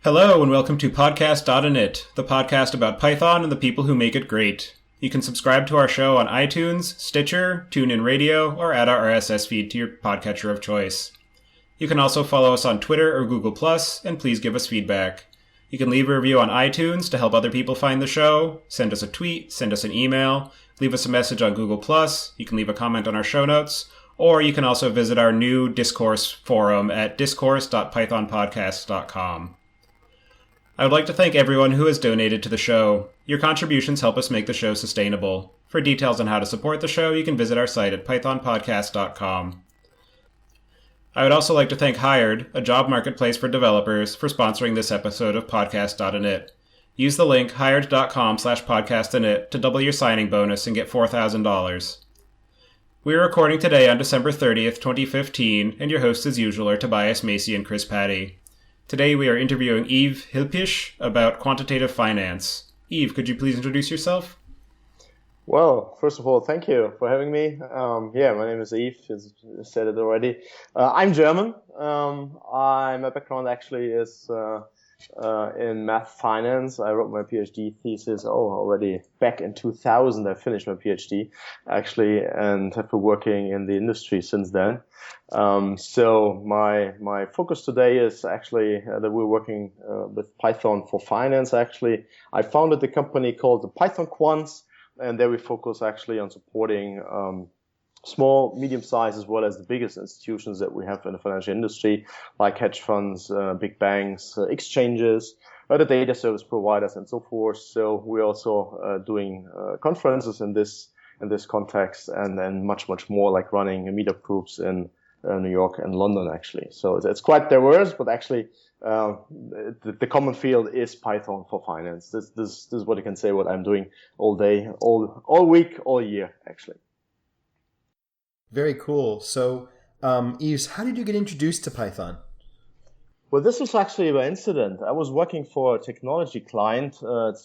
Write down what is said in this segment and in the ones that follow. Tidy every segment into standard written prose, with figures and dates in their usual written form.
Hello and welcome to podcast.init, the podcast about Python and the people who make it great. You can subscribe to our show on iTunes, Stitcher, TuneIn Radio, or add our RSS feed to your podcatcher of choice. You can also follow us on Twitter or Google+, and please give us feedback. You can leave a review on iTunes to help other people find the show, send us a tweet, send us an email, leave us a message on Google+, you can leave a comment on our show notes, or you can also visit our new Discourse forum at discourse.pythonpodcast.com. I would like to thank everyone who has donated to the show. Your contributions help us make the show sustainable. For details on how to support the show, you can visit our site at pythonpodcast.com. I would also like to thank Hired, a job marketplace for developers, for sponsoring this episode of podcast.init. Use the link hired.com/podcastinit to double your signing bonus and get $4,000. We are recording today on December 30th, 2015, and your hosts as usual are Tobias, Macey, and Patti. Today we are interviewing Yves Hilpisch about Quantitative Finance. Yves, could you please introduce yourself? Well, first of all, thank you for having me. My name is Yves, you said it already. I'm German. My background actually is in math finance. I wrote my PhD thesis already back in 2000. I finished my PhD actually and have been working in the industry since then. So my focus today is actually that we're working with Python for finance. Actually, I founded the company called the Python Quants, and there we focus actually on supporting small, medium-sized, as well as the biggest institutions that we have in the financial industry, like hedge funds, big banks, exchanges, the data service providers, and so forth. So we're also doing conferences in this context, and then much more, like running meetup groups in New York and London, actually. So it's quite diverse, but actually the common field is Python for finance. This is what I can say, what I'm doing all day, all week, all year, actually. Very cool. So, Yves, how did you get introduced to Python? Well, this was actually by incident. I was working for a technology client, like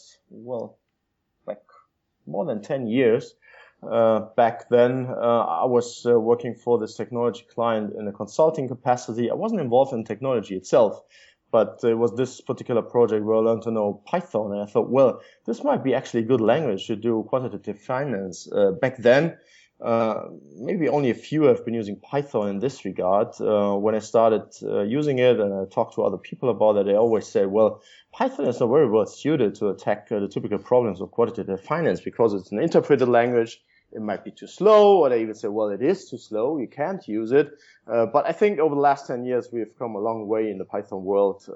more than 10 years. Back then, I was working for this technology client in a consulting capacity. I wasn't involved in technology itself, but it was this particular project where I learned to know Python. And I thought, well, this might be actually a good language to do quantitative finance. Back then, maybe only a few have been using Python in this regard. When I started using it and I talked to other people about it, they always say, well, Python is not very well suited to attack the typical problems of quantitative finance because it's an interpreted language. It might be too slow, or they even say, well, it is too slow, you can't use it. But I think over the last 10 years, we've come a long way in the Python world.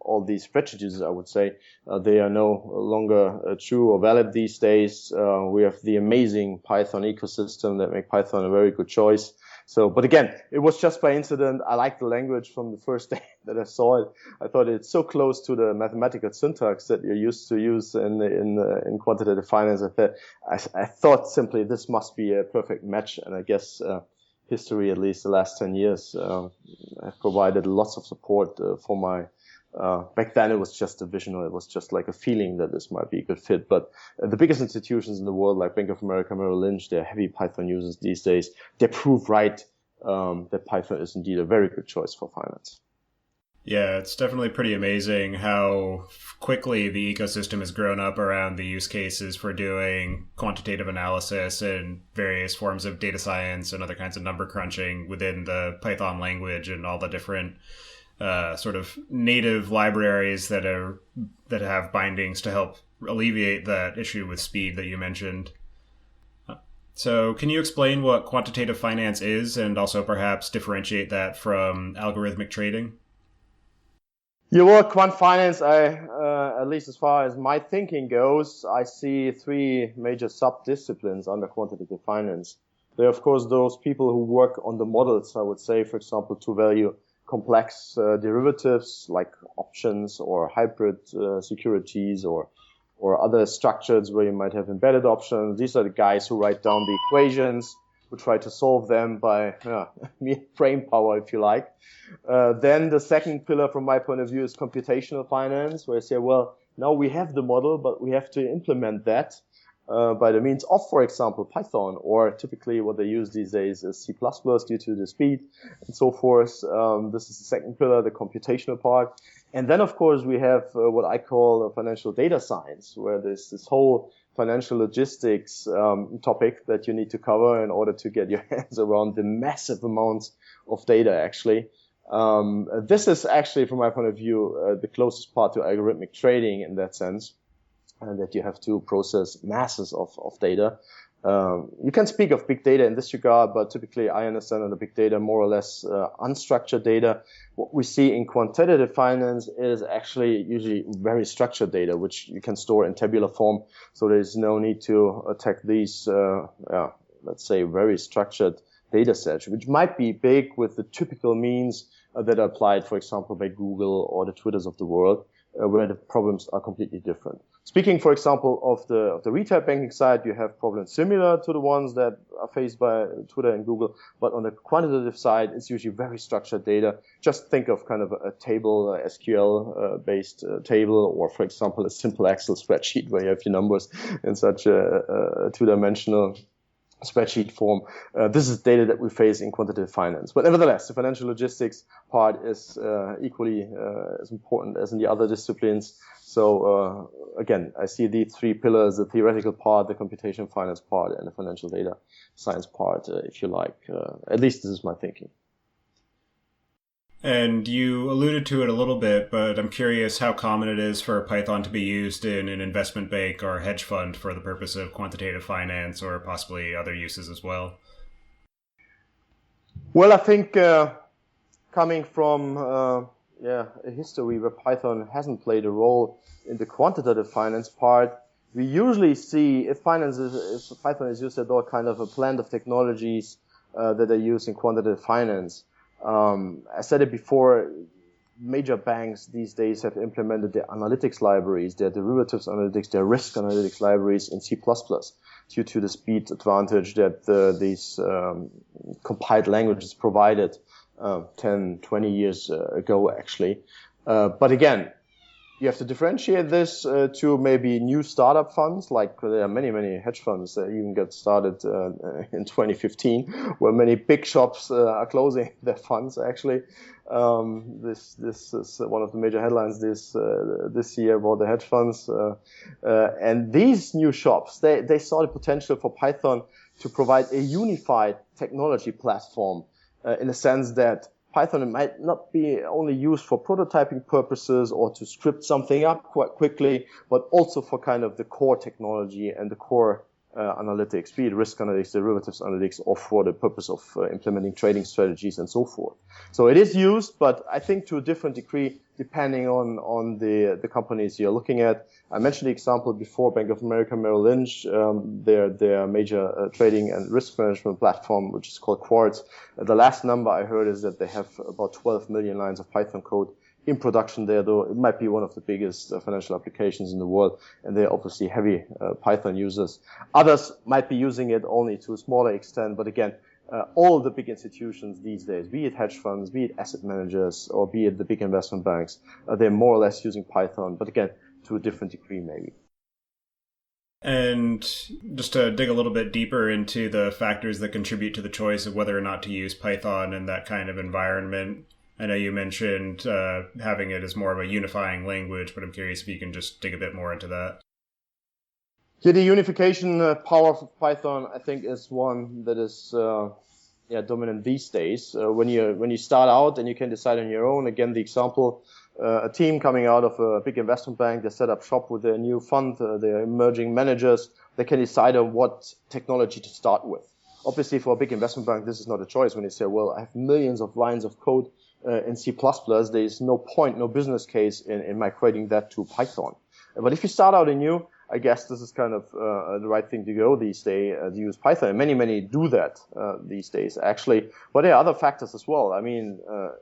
All these prejudices, I would say, they are no longer true or valid these days. We have the amazing Python ecosystem that make Python a very good choice. So, but again, it was just by incident. I liked the language from the first day that I saw it. I thought it's so close to the mathematical syntax that you're used to use in quantitative finance. I thought simply this must be a perfect match. And I guess history, at least the last 10 years, have provided lots of support for my. Back then it was just a vision, or it was just like a feeling that this might be a good fit. But the biggest institutions in the world, like Bank of America, Merrill Lynch, they're heavy Python users these days. They prove right that Python is indeed a very good choice for finance. Yeah, it's definitely pretty amazing how quickly the ecosystem has grown up around the use cases for doing quantitative analysis and various forms of data science and other kinds of number crunching within the Python language and all the different sort of native libraries that have bindings to help alleviate that issue with speed that you mentioned. So can you explain what quantitative finance is and also perhaps differentiate that from algorithmic trading? Yeah, well, quant finance, at least as far as my thinking goes, I see three major sub-disciplines under quantitative finance. There are, of course, those people who work on the models, I would say, for example, to value complex derivatives like options or hybrid securities or other structures where you might have embedded options. These are the guys who write down the equations, who try to solve them by mere brain power, if you like. Then the second pillar from my point of view is computational finance, where I say, well, now we have the model, but we have to implement that. by the means of, for example, Python, or typically what they use these days is C++ due to the speed and so forth. This is the second pillar, the computational part. And then, of course, we have what I call financial data science, where there's this whole financial logistics topic that you need to cover in order to get your hands around the massive amounts of data, actually. This is actually, from my point of view, the closest part to algorithmic trading in that sense, that you have to process masses of data. You can speak of big data in this regard, but typically I understand under big data more or less unstructured data. What we see in quantitative finance is actually usually very structured data, which you can store in tabular form. So there's no need to attack these, let's say, very structured data sets, which might be big with the typical means that are applied, for example, by Google or the Twitters of the world, where the problems are completely different. Speaking, for example, of the retail banking side, you have problems similar to the ones that are faced by Twitter and Google. But on the quantitative side, it's usually very structured data. Just think of kind of a table, SQL-based table, or, for example, a simple Excel spreadsheet where you have your numbers in such a two-dimensional spreadsheet form. This is data that we face in quantitative finance. But nevertheless, the financial logistics part is equally as important as in the other disciplines. So again, I see these three pillars: the theoretical part, the computation finance part, and the financial data science part, if you like. At least this is my thinking. And you alluded to it a little bit, but I'm curious how common it is for Python to be used in an investment bank or hedge fund for the purpose of quantitative finance, or possibly other uses as well. Well, I think coming from a history where Python hasn't played a role in the quantitative finance part, we usually see if Python is used at all, kind of a blend of technologies that are used in quantitative finance. I said it before, major banks these days have implemented their analytics libraries, their derivatives analytics, their risk analytics libraries in C++ due to the speed advantage that these compiled languages provided 10, 20 years ago, actually. But again, you have to differentiate this to maybe new startup funds, like there are many, many hedge funds that even got started in 2015, where many big shops are closing their funds, actually. This is one of the major headlines this year about the hedge funds. And these new shops, they saw the potential for Python to provide a unified technology platform in the sense that Python might not be only used for prototyping purposes or to script something up quite quickly, but also for kind of the core technology and the core analytics, be it risk analytics, derivatives analytics, or for the purpose of implementing trading strategies and so forth. So it is used, but I think to a different degree, depending on the companies you're looking at. I mentioned the example before, Bank of America, Merrill Lynch, their major trading and risk management platform, which is called Quartz. The last number I heard is that they have about 12 million lines of Python code in production there, though it might be one of the biggest financial applications in the world, and they're obviously heavy Python users. Others might be using it only to a smaller extent, but again, all the big institutions these days, be it hedge funds, be it asset managers, or be it the big investment banks, they're more or less using Python, but again, to a different degree maybe. And just to dig a little bit deeper into the factors that contribute to the choice of whether or not to use Python in that kind of environment, I know you mentioned having it as more of a unifying language, but I'm curious if you can just dig a bit more into that. Yeah, the unification power of Python, I think, is one that is dominant these days. When you start out and you can decide on your own, again, the example, a team coming out of a big investment bank, they set up shop with their new fund, their emerging managers, they can decide on what technology to start with. Obviously, for a big investment bank, this is not a choice when they say, well, I have millions of lines of code in C++, there is no point, no business case in migrating that to Python. But if you start out anew, I guess this is kind of the right thing to go these days, to use Python. And many do that these days, actually. But there are other factors as well. I mean,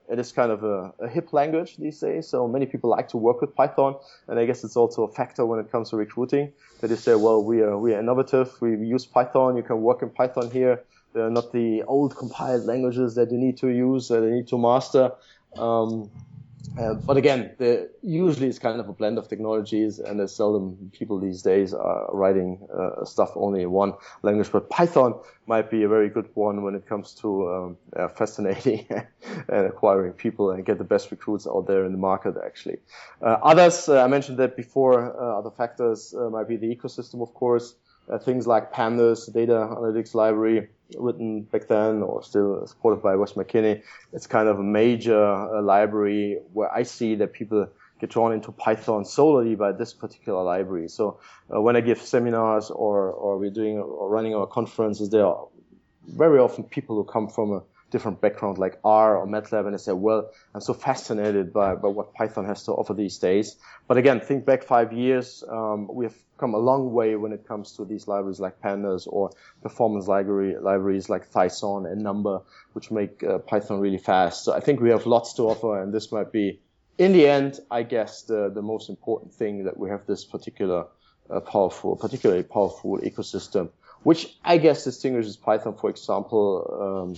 it is kind of a hip language these days, so many people like to work with Python. And I guess it's also a factor when it comes to recruiting, that they say, well, we are innovative, we use Python, you can work in Python here. They're not the old compiled languages that you need to use, that you need to master. But again, usually it's kind of a blend of technologies, and there's seldom people these days are writing stuff only in one language. But Python might be a very good one when it comes to fascinating and acquiring people and get the best recruits out there in the market, actually. Others, I mentioned that before, other factors might be the ecosystem, of course. Things like Pandas, data analytics library, written back then or still supported by Wes McKinney. It's kind of a major library where I see that people get drawn into Python solely by this particular library. So when I give seminars or we're doing or running our conferences, there are very often people who come from a different background like R or MATLAB, and they say, well, I'm so fascinated by what Python has to offer these days. But again, think back 5 years, we have come a long way when it comes to these libraries like Pandas or performance libraries like Thyson and Number, which make Python really fast. So I think we have lots to offer, and this might be, in the end, I guess, the most important thing, that we have this particularly powerful ecosystem, which I guess distinguishes Python, for example,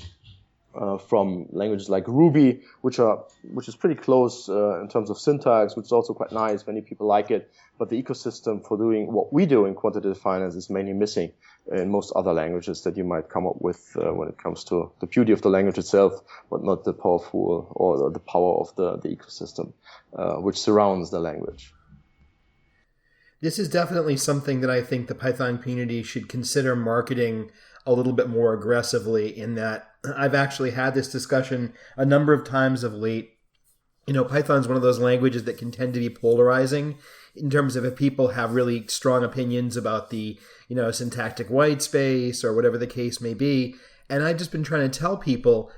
from languages like Ruby, which is pretty close in terms of syntax, which is also quite nice. Many people like it, but the ecosystem for doing what we do in quantitative finance is mainly missing in most other languages that you might come up with when it comes to the beauty of the language itself, but not the powerful or the power of the ecosystem which surrounds the language. This is definitely something that I think the Python community should consider marketing a little bit more aggressively, in that I've actually had this discussion a number of times of late. Python is one of those languages that can tend to be polarizing in terms of if people have really strong opinions about the, syntactic white space or whatever the case may be. And I've just been trying to tell people,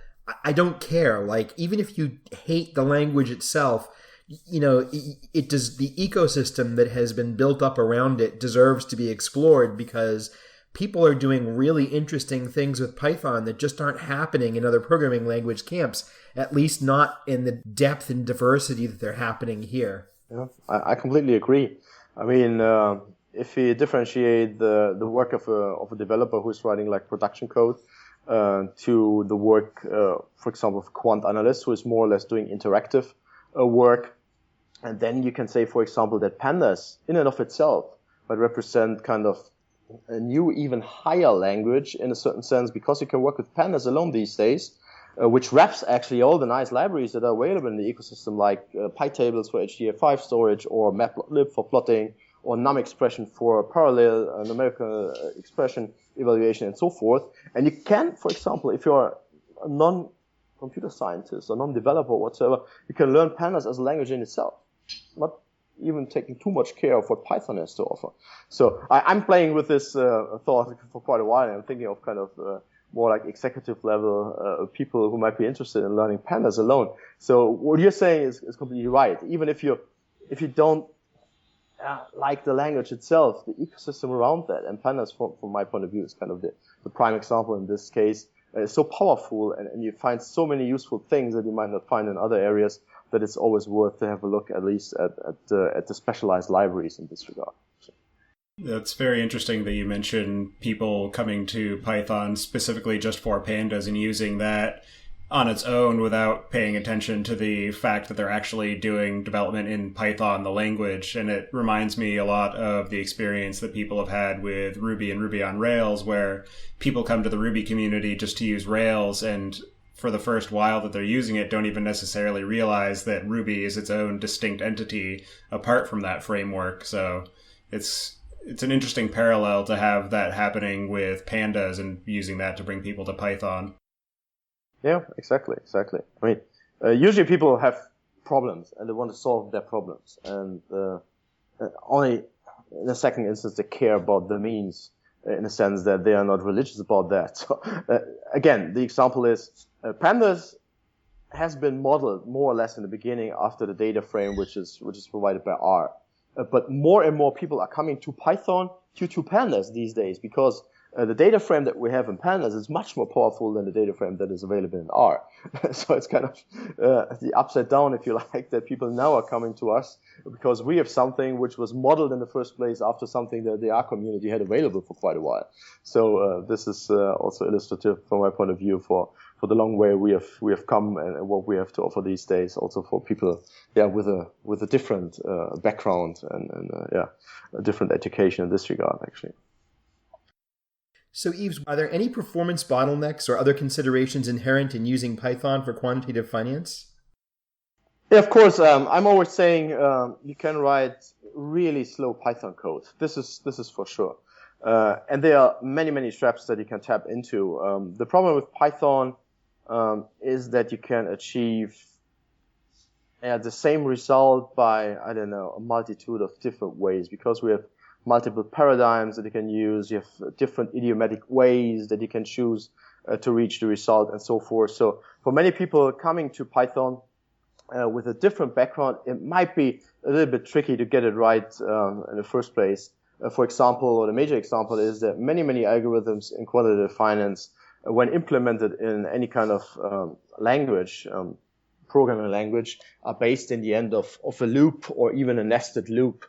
I don't care. Like, even if you hate the language itself, it does, the ecosystem that has been built up around it deserves to be explored, because people are doing really interesting things with Python that just aren't happening in other programming language camps, at least not in the depth and diversity that they're happening here. Yeah, I completely agree. I mean, if we differentiate the work of a developer who's writing like production code to the work, for example, of a quant analyst who is more or less doing interactive work, and then you can say, for example, that Pandas in and of itself might represent kind of a new, even higher language in a certain sense, because you can work with Pandas alone these days, which wraps actually all the nice libraries that are available in the ecosystem, like PyTables for HDF5 storage, or Matplotlib for plotting, or NumExpression for parallel numerical expression evaluation, and so forth. And you can, for example, if you're a non-computer scientist or non-developer or whatsoever, you can learn Pandas as a language in itself, not even taking too much care of what Python has to offer. So I'm playing with this thought for quite a while, and I'm thinking of kind of more like executive level people who might be interested in learning Pandas alone. So what you're saying is completely right. Even if you don't like the language itself, the ecosystem around that, and Pandas from my point of view is kind of the prime example in this case, is so powerful, and you find so many useful things that you might not find in other areas, that it's always worth to have a look at least at the specialized libraries in this regard. That's very interesting that you mentioned people coming to Python specifically just for pandas and using that on its own without paying attention to the fact that they're actually doing development in Python, the language. And it reminds me a lot of the experience that people have had with Ruby and Ruby on Rails, where people come to the Ruby community just to use Rails, and for the first while that they're using it, don't even necessarily realize that Ruby is its own distinct entity apart from that framework. So it's an interesting parallel to have that happening with pandas and using that to bring people to Python. Yeah, exactly. I mean, usually people have problems and they want to solve their problems, and only in a second instance they care about the means, in a sense that they are not religious about that. So again, the example is Pandas has been modeled more or less in the beginning after the data frame, which is provided by R. But more and more people are coming to Python due to Pandas these days, because the data frame that we have in Pandas is much more powerful than the data frame that is available in R. So it's kind of the upside down, if you like, that people now are coming to us because we have something which was modeled in the first place after something that the R community had available for quite a while. So this is also illustrative from my point of view for the long way we have come and what we have to offer these days, also for people with a different background and a different education in this regard, actually. So, Yves, are there any performance bottlenecks or other considerations inherent in using Python for quantitative finance? Yeah, of course. I'm always saying you can write really slow Python code. This is for sure. And there are many traps that you can tap into. The problem with Python is that you can achieve the same result by, I don't know, a multitude of different ways, because we have multiple paradigms that you can use. You have different idiomatic ways that you can choose to reach the result and so forth. So for many people coming to Python with a different background, it might be a little bit tricky to get it right in the first place. For example, or the major example is that many algorithms in quantitative finance, when implemented in any kind of language, programming language, are based in the end of a loop or even a nested loop.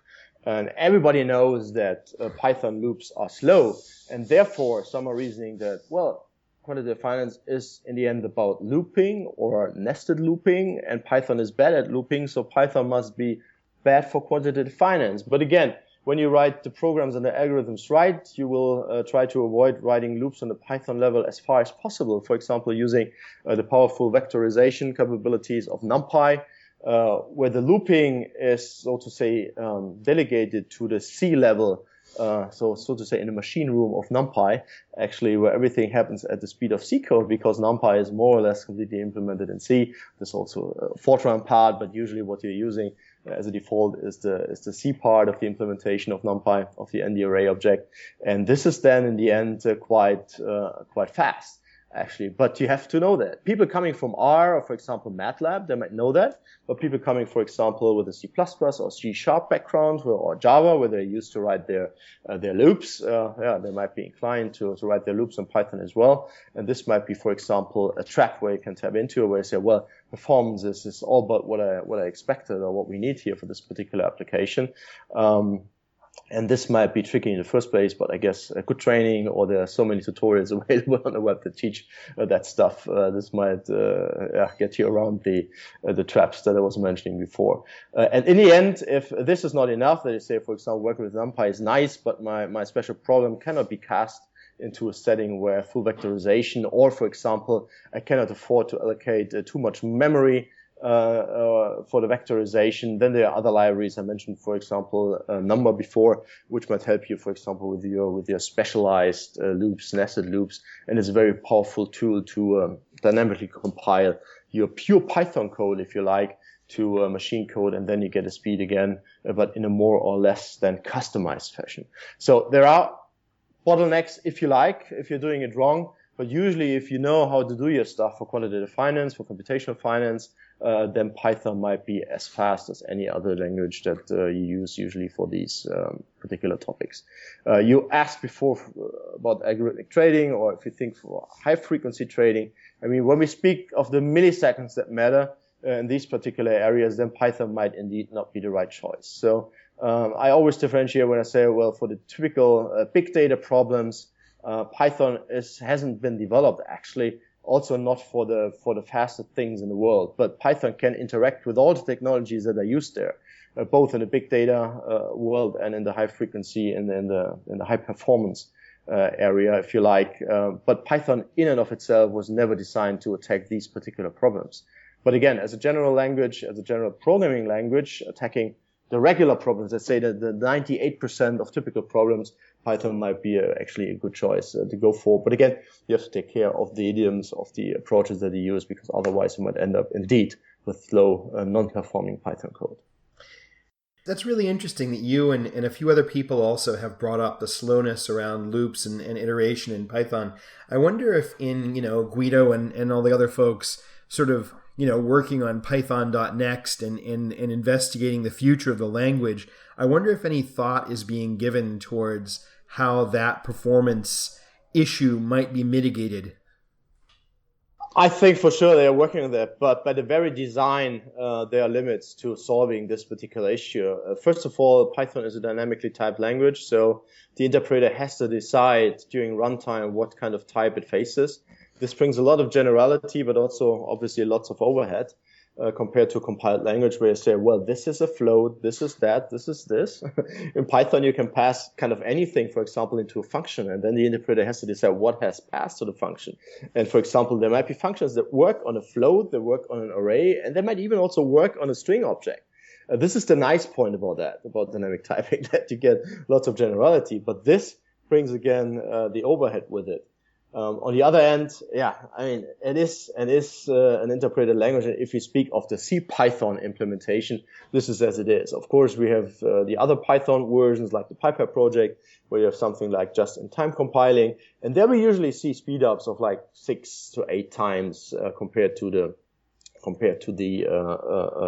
And everybody knows that Python loops are slow, and therefore some are reasoning that, well, quantitative finance is in the end about looping or nested looping, and Python is bad at looping, so Python must be bad for quantitative finance. But again, when you write the programs and the algorithms right, you will try to avoid writing loops on the Python level as far as possible. For example, using the powerful vectorization capabilities of NumPy, where the looping is, so to say, delegated to the C level, so to say in the machine room of NumPy, actually, where everything happens at the speed of C code, because NumPy is more or less completely implemented in C. There's also a Fortran part, but usually what you're using as a default is the C part of the implementation of NumPy, of the ND array object. And this is then in the end quite fast, actually. But you have to know that. People coming from R, or for example MATLAB, they might know that. But people coming, for example, with a C++ or C# background or Java, where they're used to write their loops, they might be inclined to write their loops in Python as well. And this might be, for example, a trap where you can tap into, where you say, well, performance is all but what I expected or what we need here for this particular application. And this might be tricky in the first place, but I guess a good training, or there are so many tutorials available on the web that teach that stuff. This might get you around the traps that I was mentioning before. And in the end, if this is not enough, that you say, for example, working with NumPy is nice, but my special problem cannot be cast into a setting where full vectorization, or for example, I cannot afford to allocate too much memory for the vectorization. Then there are other libraries I mentioned, for example, Number before, which might help you, for example, with your specialized loops, nested loops, and it's a very powerful tool to dynamically compile your pure Python code, if you like, to machine code, and then you get a speed again, but in a more or less than customized fashion. So there are bottlenecks, if you like, if you're doing it wrong. But usually, if you know how to do your stuff for quantitative finance, for computational finance, then Python might be as fast as any other language that you use usually for these particular topics. You asked before about algorithmic trading, or if you think for high frequency trading. I mean, when we speak of the milliseconds that matter in these particular areas, then Python might indeed not be the right choice. So I always differentiate when I say, well, for the typical big data problems, Python hasn't been developed, actually, also not for the fastest things in the world. But Python can interact with all the technologies that are used there, both in the big data world and in the high frequency and in the high performance area, if you like. But Python in and of itself was never designed to attack these particular problems. But again, as a general language, as a general programming language, attacking the regular problems, let's say that the 98% of typical problems, Python might be actually a good choice to go for. But again, you have to take care of the idioms, of the approaches that you use, because otherwise you might end up indeed with slow, non-performing Python code. That's really interesting that you and a few other people also have brought up the slowness around loops and iteration in Python. I wonder if in, Guido and all the other folks sort of, working on Python.next and investigating the future of the language, I wonder if any thought is being given towards how that performance issue might be mitigated. I think for sure they are working on that, but by the very design, there are limits to solving this particular issue. First of all, Python is a dynamically typed language, so the interpreter has to decide during runtime what kind of type it faces. This brings a lot of generality, but also obviously lots of overhead compared to a compiled language where you say, well, this is a float, this is that, this is this. In Python, you can pass kind of anything, for example, into a function, and then the interpreter has to decide what has passed to the function. And for example, there might be functions that work on a float, they work on an array, and they might even also work on a string object. This is the nice point about that, about dynamic typing, that you get lots of generality, but this brings again the overhead with it. On the other end, yeah, I mean, it is an interpreted language. And if we speak of the C Python implementation, this is as it is. Of course, we have the other Python versions like the PyPy project, where you have something like just-in-time compiling, and there we usually see speedups of like 6 to 8 times compared to the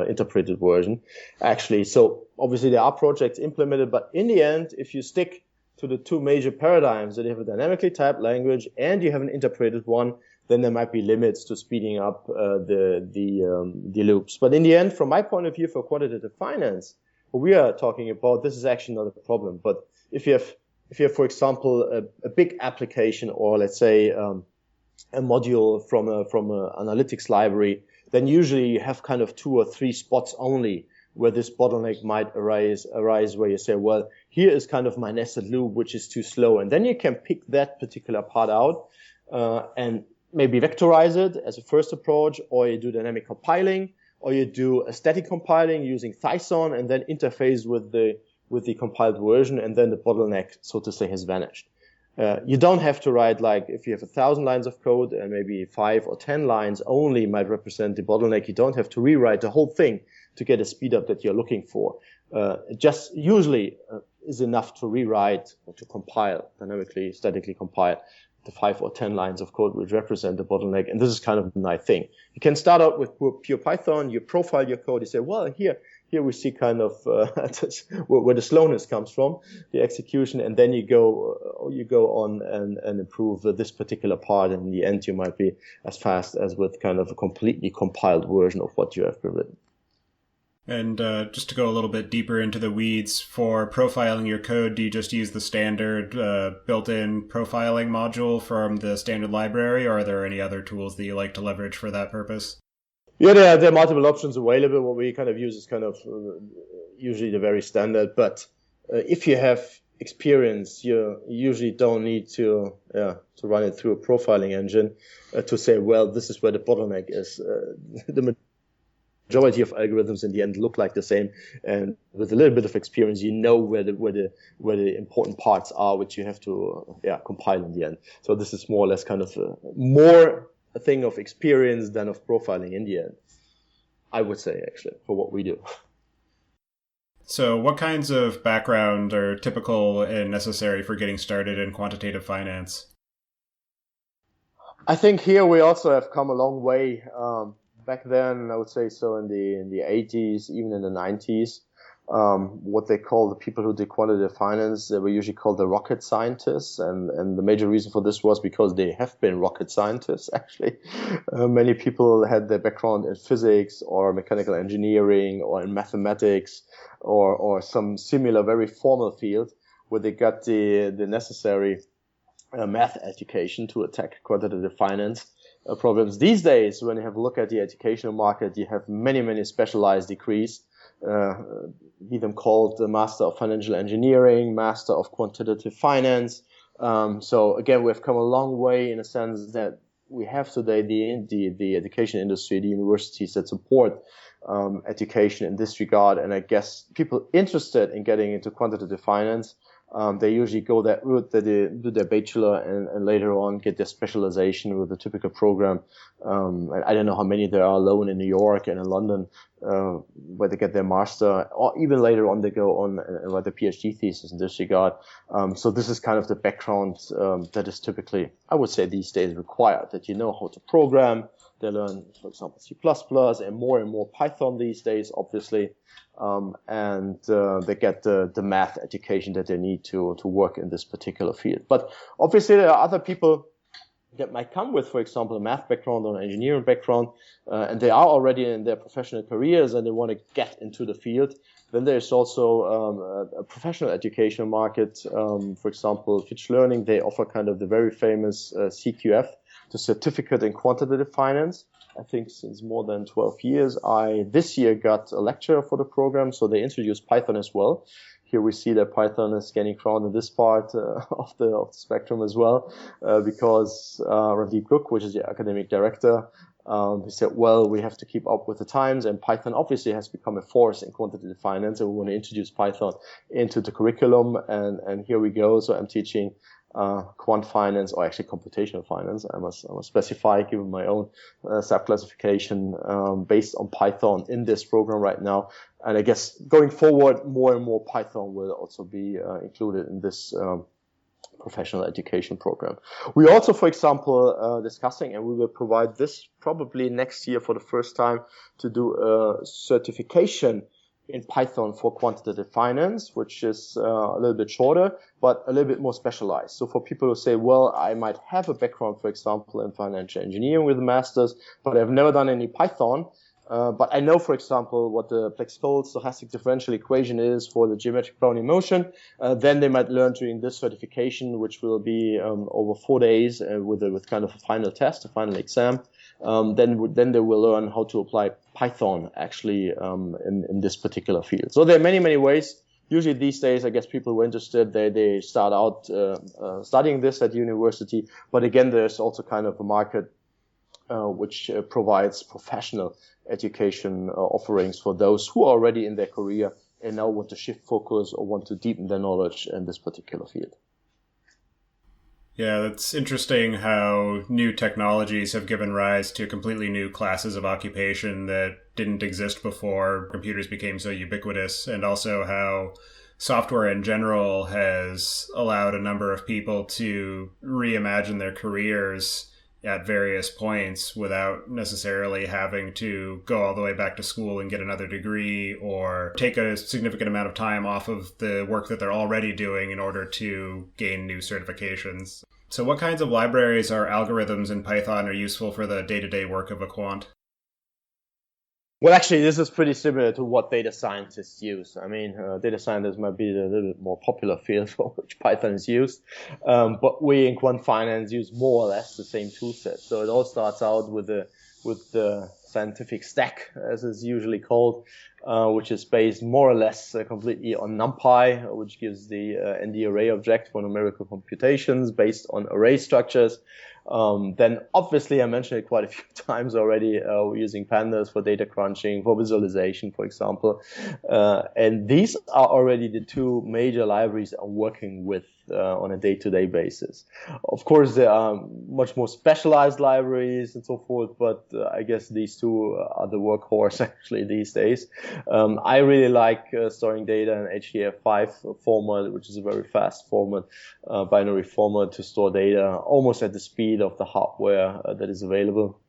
interpreted version, actually. So obviously there are projects implemented, but in the end, if you stick to the two major paradigms, that you have a dynamically typed language and you have an interpreted one, then there might be limits to speeding up the loops. But in the end, from my point of view, for quantitative finance, what we are talking about, this is actually not a problem. But if you have, for example, a big application, or let's say a module from a analytics library, then usually you have kind of 2 or 3 spots only where this bottleneck might arise where you say, well, here is kind of my nested loop, which is too slow. And then you can pick that particular part out and maybe vectorize it as a first approach, or you do dynamic compiling, or you do a static compiling using Python and then interface with the compiled version, and then the bottleneck, so to say, has vanished. You don't have to write, like, if you have 1,000 lines of code and maybe 5 or 10 lines only might represent the bottleneck, you don't have to rewrite the whole thing to get a speed up that you're looking for. Just usually is enough to rewrite or to compile, dynamically, statically compile the 5 or 10 lines of code which represent the bottleneck. And this is kind of the nice thing. You can start out with pure Python, you profile your code, you say, well, here we see kind of where the slowness comes from, the execution, and then you go on and improve this particular part, and in the end you might be as fast as with kind of a completely compiled version of what you have written. And just to go a little bit deeper into the weeds, for profiling your code, do you just use the standard built-in profiling module from the standard library, or are there any other tools that you like to leverage for that purpose? Yeah, there are multiple options available. What we kind of use is kind of usually the very standard. But if you have experience, you usually don't need to run it through a profiling engine to say, well, this is where the bottleneck is. The majority of algorithms in the end look like the same, and with a little bit of experience, you know where the important parts are, which you have to compile in the end. So this is more or less kind of more a thing of experience than of profiling in the end, I would say, actually, for what we do. So what kinds of background are typical and necessary for getting started in quantitative finance? I think here we also have come a long way. Back then, I would say so in the 80s, even in the 90s, what they call the people who did quantitative finance, they were usually called the rocket scientists. And the major reason for this was because they have been rocket scientists, actually. Many people had their background in physics or mechanical engineering or in mathematics or some similar very formal field where they got the necessary math education to attack quantitative finance problems. These days, when you have a look at the educational market, you have many, many specialized degrees, be them called the Master of Financial Engineering, Master of Quantitative Finance. So again, we've come a long way in a sense that we have today the education industry, the universities that support education in this regard. And I guess people interested in getting into quantitative finance, they usually go that route, that they do their bachelor and later on get their specialization with a typical program. And I don't know how many there are alone in New York and in London, where they get their master, or even later on they go on and write their PhD thesis in this regard. So this is kind of the background that is typically, I would say these days, required, that you know how to program. They learn, for example, C++ and more Python these days, obviously. And they get the math education that they need to work in this particular field. But obviously there are other people that might come with, for example, a math background or an engineering background, and they are already in their professional careers and they want to get into the field. Then there's also a professional education market. For example, Fitch Learning, they offer kind of the very famous CQF the certificate in quantitative finance. I think since more than 12 years. I this year got a lecture for the program, so they introduced Python as well. Here we see that Python is gaining ground in this part of the spectrum as well, because Radeep Cook, which is the academic director, he said, well, we have to keep up with the times, and Python obviously has become a force in quantitative finance, and we want to introduce Python into the curriculum, and here we go. So I'm teaching quant finance, or actually computational finance, I must specify, given my own subclassification based on Python in this program right now. And I guess going forward, more and more Python will also be included in this professional education program. We also, for example, discussing, and we will provide this probably next year for the first time, to do a certification in Python for quantitative finance, which is a little bit shorter, but a little bit more specialized. So for people who say, well, I might have a background, for example, in financial engineering with a master's, but I've never done any Python. But I know, for example, what the Black-Scholes stochastic differential equation is for the geometric Brownian motion. Then they might learn during this certification, which will be over 4 days with kind of a final test, a final exam. Then they will learn how to apply Python actually in this particular field. So there are many, many ways. Usually these days, I guess people who are interested, they start out studying this at university. But again, there's also kind of a market which provides professional education offerings for those who are already in their career and now want to shift focus or want to deepen their knowledge in this particular field. Yeah, that's interesting how new technologies have given rise to completely new classes of occupation that didn't exist before computers became so ubiquitous, and also how software in general has allowed a number of people to reimagine their careers at various points without necessarily having to go all the way back to school and get another degree or take a significant amount of time off of the work that they're already doing in order to gain new certifications. So what kinds of libraries or algorithms in Python are useful for the day-to-day work of a quant? Well, actually, this is pretty similar to what data scientists use. I mean, data scientists might be a little bit more popular field for which Python is used. But we in quant finance use more or less the same tool set. So it all starts out with the scientific stack, as it's usually called, which is based more or less completely on NumPy, which gives the ND array object for numerical computations based on array structures. Then obviously I mentioned it quite a few times already, we're using pandas for data crunching, for visualization, for example. And these are already the two major libraries I'm working with on a day-to-day basis. Of course, there are much more specialized libraries and so forth, but I guess these two are the workhorse actually these days. I really like storing data in HDF5 format, which is a very fast format, binary format to store data almost at the speed of the hardware that is available.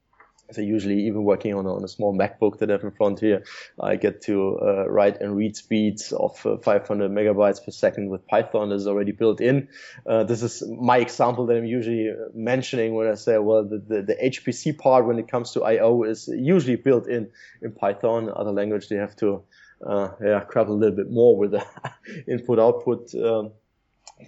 So usually even working on a small MacBook that I have in front here, I get to write and read speeds of 500 megabytes per second with Python that is already built in. This is my example that I'm usually mentioning when I say, well, the HPC part when it comes to I/O is usually built in Python. Other language, they have to grab a little bit more with the input-output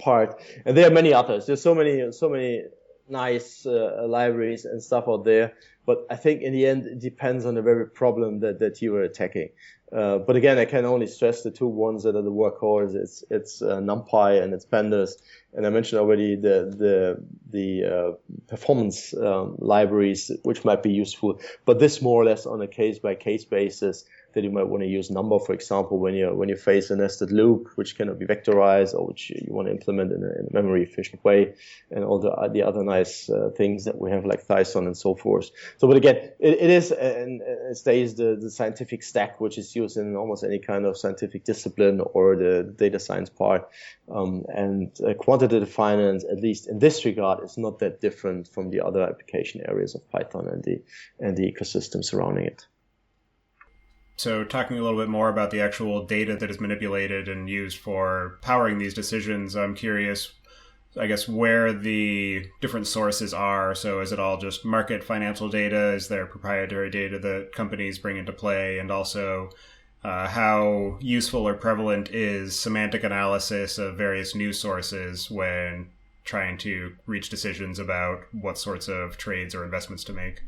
part. And there are many others. There's so many nice libraries and stuff out there. But I think in the end, it depends on the very problem that you are attacking. But again, I can only stress the two ones that are the workhorse. It's NumPy and it's pandas. And I mentioned already the performance libraries, which might be useful. But this more or less on a case-by-case basis, that you might want to use Number, for example, when you face a nested loop, which cannot be vectorized or which you want to implement in a memory efficient way, and all the other nice things that we have like Thyson and so forth. So, but again, it is and it stays the scientific stack, which is used in almost any kind of scientific discipline or the data science part. And quantitative finance, at least in this regard, is not that different from the other application areas of Python and the ecosystem surrounding it. So talking a little bit more about the actual data that is manipulated and used for powering these decisions, I'm curious, I guess, where the different sources are. So is it all just market financial data? Is there proprietary data that companies bring into play? And also how useful or prevalent is semantic analysis of various news sources when trying to reach decisions about what sorts of trades or investments to make?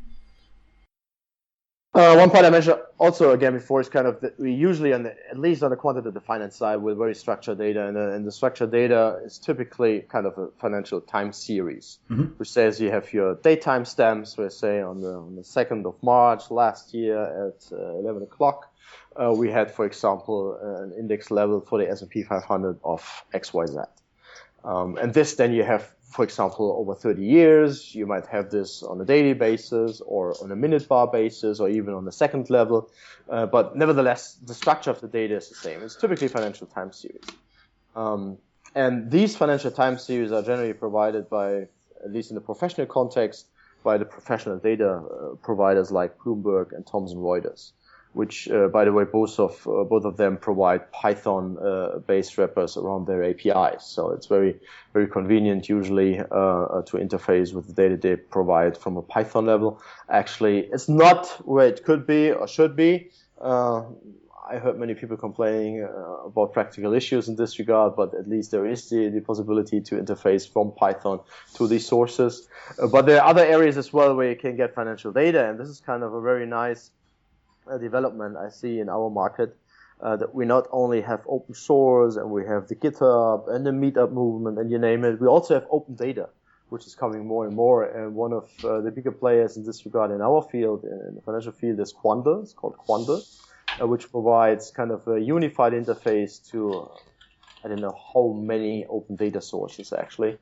One point I mentioned also again before is kind of that we usually, at least on the quantitative finance side, with very structured data, and the structured data is typically kind of a financial time series, which says you have your daytime stamps, where say on the 2nd of March last year at 11 o'clock, we had, for example, an index level for the S&P 500 of XYZ. And this then you have, for example, over 30 years, you might have this on a daily basis or on a minute bar basis or even on the second level. But nevertheless, the structure of the data is the same. It's typically financial time series. And these financial time series are generally provided by, at least in the professional context, by the professional data providers like Bloomberg and Thomson Reuters, which, by the way, both of them provide Python-based wrappers around their APIs. So it's very, very convenient usually to interface with the data they provide from a Python level. Actually, it's not where it could be or should be. I heard many people complaining about practical issues in this regard, but at least there is the possibility to interface from Python to these sources. But there are other areas as well where you can get financial data, and this is kind of a very nice development I see in our market, that we not only have open source and we have the GitHub and the Meetup movement and you name it, we also have open data, which is coming more and more. And one of the bigger players in this regard in our field, in the financial field, is Quandl. It's called Quandl, which provides kind of a unified interface to, I don't know how many open data sources actually.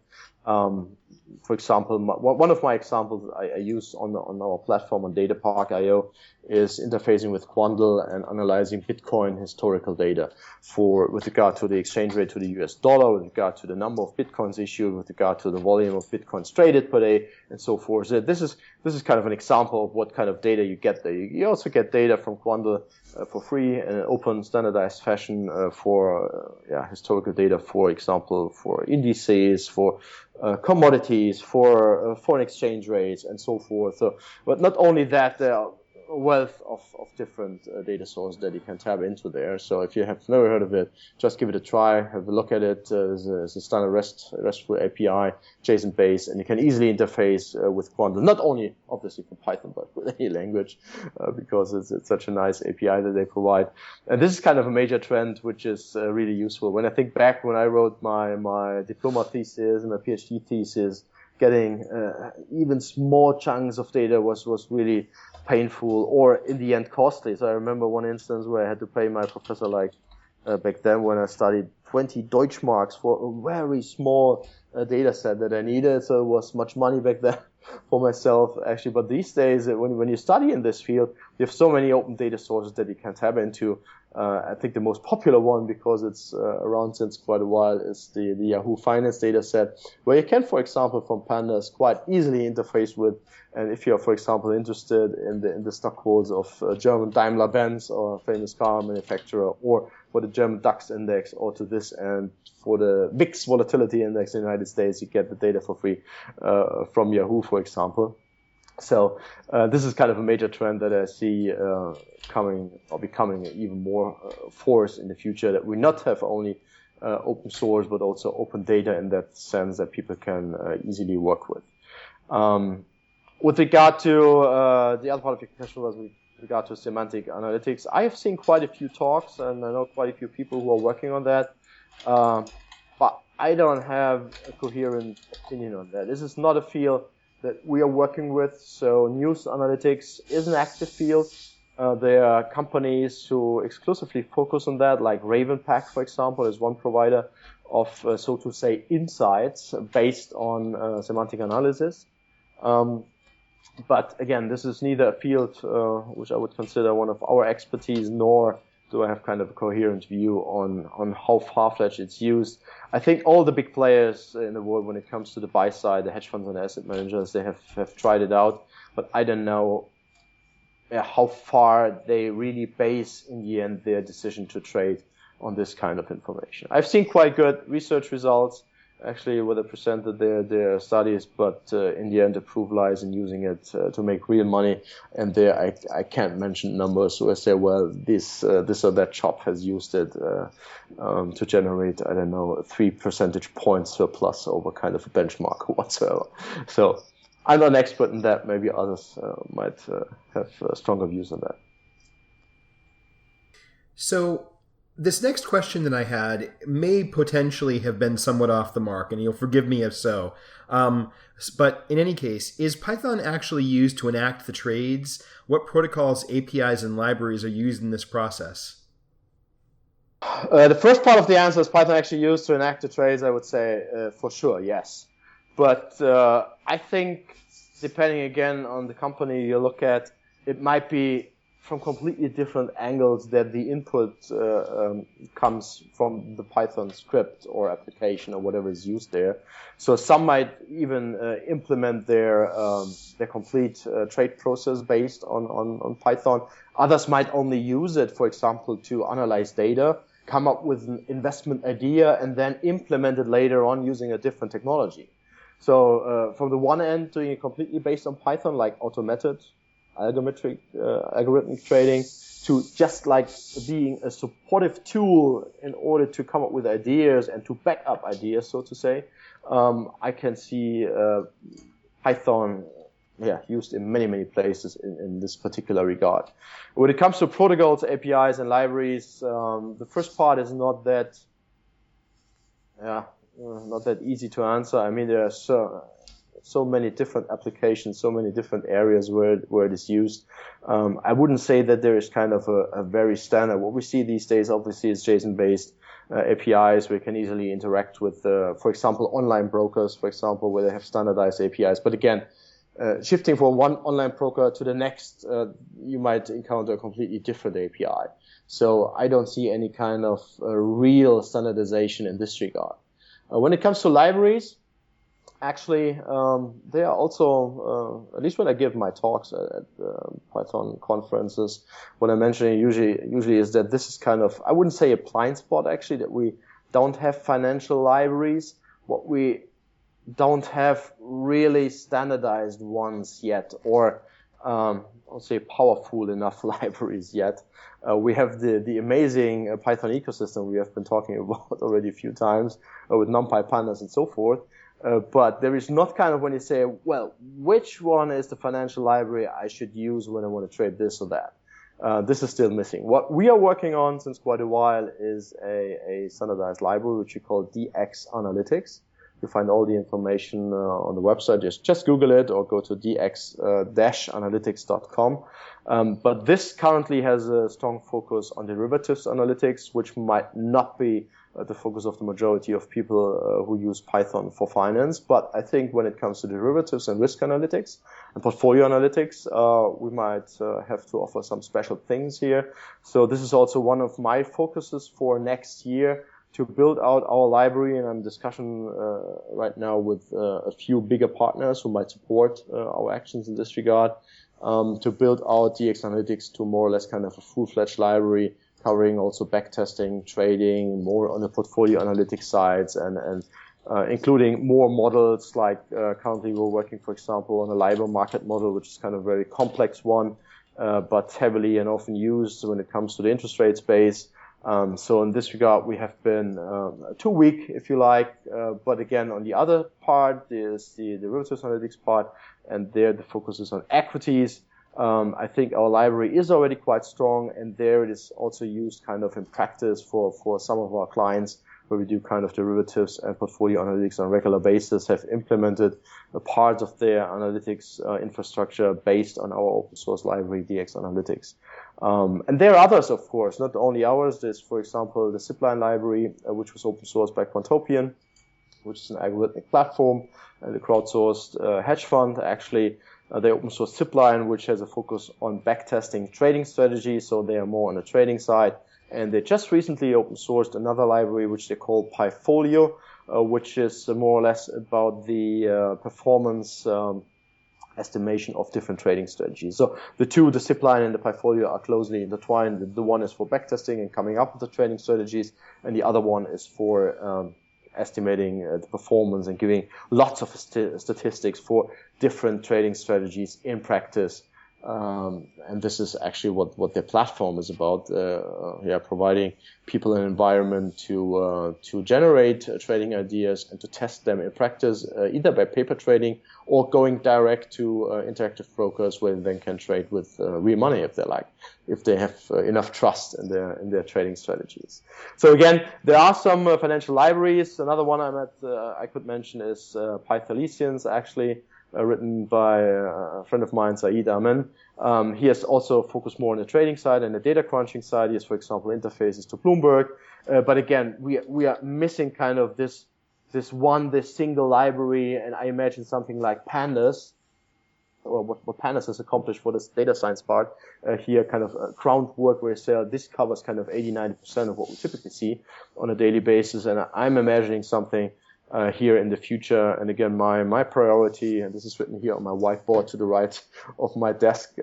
For example, one of my examples I use on our platform on DataPark.io is interfacing with Quandl and analyzing Bitcoin historical data with regard to the exchange rate to the US dollar, with regard to the number of Bitcoins issued, with regard to the volume of Bitcoins traded per day, and so forth. So this is kind of an example of what kind of data you get there. You also get data from Quandl for free in an open, standardized fashion for historical data, for example, for indices, for commodities, for foreign exchange rates, and so forth. So, but not only that, there are a wealth of different data sources that you can tap into there. So if you have never heard of it, just give it a try, have a look at it. There's a standard RESTful API, JSON-based, and you can easily interface with Quandl, not only obviously for Python, but with any language, because it's such a nice API that they provide. And this is kind of a major trend, which is really useful. When I think back when I wrote my diploma thesis and my PhD thesis, getting even small chunks of data was really painful or in the end costly. So I remember one instance where I had to pay my professor, back then when I studied, 20 Deutschmarks for a very small data set that I needed. So it was much money back then for myself actually. But these days, when you study in this field, you have so many open data sources that you can tap into. I think the most popular one, because it's around since quite a while, is the Yahoo Finance data set, where you can, for example, from pandas quite easily interface with. And if you're, for example, interested in the stock quotes of German Daimler-Benz, or a famous car manufacturer, or for the German DAX index, or to this, and for the VIX volatility index in the United States, you get the data for free from Yahoo, for example. So this is kind of a major trend that I see coming or becoming even more force in the future, that we not have only open source but also open data in that sense that people can easily work with. With regard to the other part of your question was with regard to semantic analytics, I have seen quite a few talks and I know quite a few people who are working on that, but I don't have a coherent opinion on that. This is not a field that we are working with. So news analytics is an active field. There are companies who exclusively focus on that, like Ravenpack, for example, is one provider of, so to say, insights based on semantic analysis. But again, this is neither a field which I would consider one of our expertise, nor do I have kind of a coherent view on how far-fetched it's used. I think all the big players in the world, when it comes to the buy side, the hedge funds and the asset managers, they have tried it out, but I don't know how far they really base in the end their decision to trade on this kind of information. I've seen quite good research results. actually, where they presented their studies, but in the end, the proof lies in using it to make real money. And there, I can't mention numbers, so I say, well, this or that shop has used it to generate, I don't know, 3 percentage points surplus over kind of a benchmark whatsoever. So I'm not an expert in that. Maybe others might have stronger views on that. So this next question that I had may potentially have been somewhat off the mark, and you'll forgive me if so. But in any case, is Python actually used to enact the trades? What protocols, APIs, and libraries are used in this process? The first part of the answer is Python actually used to enact the trades. I would say for sure, yes. But I think depending again on the company you look at, it might be from completely different angles that the input comes from the Python script or application or whatever is used there. So some might even implement their complete trade process based on Python. Others might only use it, for example, to analyze data, come up with an investment idea, and then implement it later on using a different technology. So from the one end, doing it completely based on Python, like automated algorithmic trading, to just like being a supportive tool in order to come up with ideas and to back up ideas, so to say. I can see Python used in many places in this particular regard. When it comes to protocols, APIs, and libraries, the first part is not that easy to answer. I mean, there are so many different applications, so many different areas where it is used. I wouldn't say that there is kind of a very standard. What we see these days, obviously, is JSON-based APIs. We can easily interact with, for example, online brokers, for example, where they have standardized APIs. But again, shifting from one online broker to the next, you might encounter a completely different API. So I don't see any kind of real standardization in this regard. When it comes to libraries, actually, they are also, at least when I give my talks at Python conferences, what I mention usually is that this is kind of, I wouldn't say a blind spot actually, that we don't have financial libraries. What we don't have really standardized ones yet, or I'll say powerful enough libraries yet. We have the amazing Python ecosystem we have been talking about already a few times with NumPy, pandas, and so forth. But there is not kind of when you say, well, which one is the financial library I should use when I want to trade this or that? This is still missing. What we are working on since quite a while is a standardized library, which we call DX Analytics. You find all the information on the website. Just Google it or go to dx-analytics.com. But this currently has a strong focus on derivatives analytics, which might not be the focus of the majority of people who use Python for finance. But I think when it comes to derivatives and risk analytics and portfolio analytics, we might have to offer some special things here. So this is also one of my focuses for next year, to build out our library, and I'm in discussion right now with a few bigger partners who might support our actions in this regard, to build out DX Analytics to more or less kind of a full-fledged library covering also backtesting, trading, more on the portfolio analytics sides, and including more models like currently we're working, for example, on a LIBOR market model, which is kind of a very complex one, but heavily and often used when it comes to the interest rate space. So in this regard, we have been too weak, if you like. But again, on the other part is the derivatives analytics part, and there the focus is on equities. I think our library is already quite strong, and there it is also used kind of in practice for some of our clients, where we do kind of derivatives and portfolio analytics on a regular basis, have implemented a part of their analytics infrastructure based on our open source library, DX Analytics. And there are others, of course, not only ours. There's, for example, the Zipline library, which was open sourced by Quantopian, which is an algorithmic platform, and the crowdsourced hedge fund. Actually, they open sourced Zipline, which has a focus on backtesting trading strategies, so they are more on the trading side. And they just recently open sourced another library, which they call Pyfolio, which is more or less about the performance estimation of different trading strategies. So the two, the Zipline and the Pyfolio, are closely intertwined. The one is for backtesting and coming up with the trading strategies, and the other one is for estimating the performance and giving lots of statistics for different trading strategies in practice. And this is actually what their platform is about. Providing people an environment to generate trading ideas and to test them in practice, either by paper trading or going direct to interactive brokers where they then can trade with real money if they have enough trust in their trading strategies. So again, there are some financial libraries. Another one I could mention is Python, actually. Written by a friend of mine, Saeed Amin. He has also focused more on the trading side and the data crunching side. He has, for example, interfaces to Bloomberg. But again, we are missing kind of this single library, and I imagine something like Pandas, or what Pandas has accomplished for this data science part here, kind of groundwork where you say this covers kind of 80-90% of what we typically see on a daily basis. And I'm imagining something here in the future. And again, my priority, and this is written here on my whiteboard to the right of my desk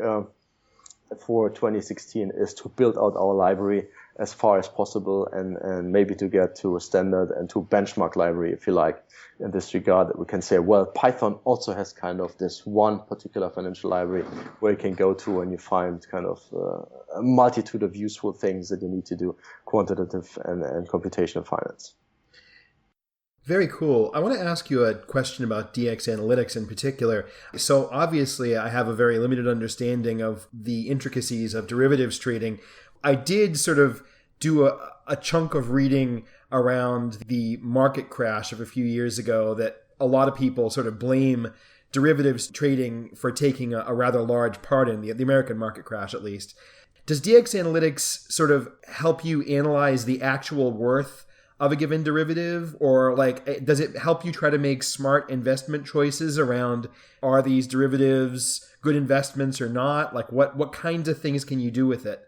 for 2016, is to build out our library as far as possible and maybe to get to a standard and to benchmark library, if you like, in this regard, that we can say, well, Python also has kind of this one particular financial library where you can go to and you find kind of a multitude of useful things that you need to do, quantitative and computational finance. Very cool. I want to ask you a question about DX analytics in particular. So obviously I have a very limited understanding of the intricacies of derivatives trading. I did sort of do a chunk of reading around the market crash of a few years ago that a lot of people sort of blame derivatives trading for taking a rather large part in the American market crash, at least. Does DX analytics sort of help you analyze the actual worth of a given derivative, or does it help you try to make smart investment choices around, are these derivatives good investments or not? Like what kinds of things can you do with it?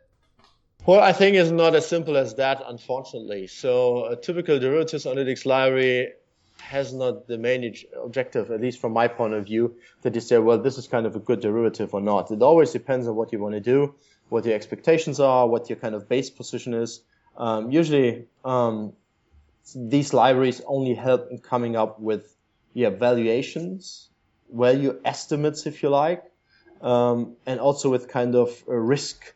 Well, I think it's not as simple as that, unfortunately. So a typical derivatives analytics library has not the main objective, at least from my point of view, that you say, well, this is kind of a good derivative or not. It always depends on what you want to do, what your expectations are, what your kind of base position is. Usually, these libraries only help in coming up with valuations, value estimates, if you like, and also with kind of risk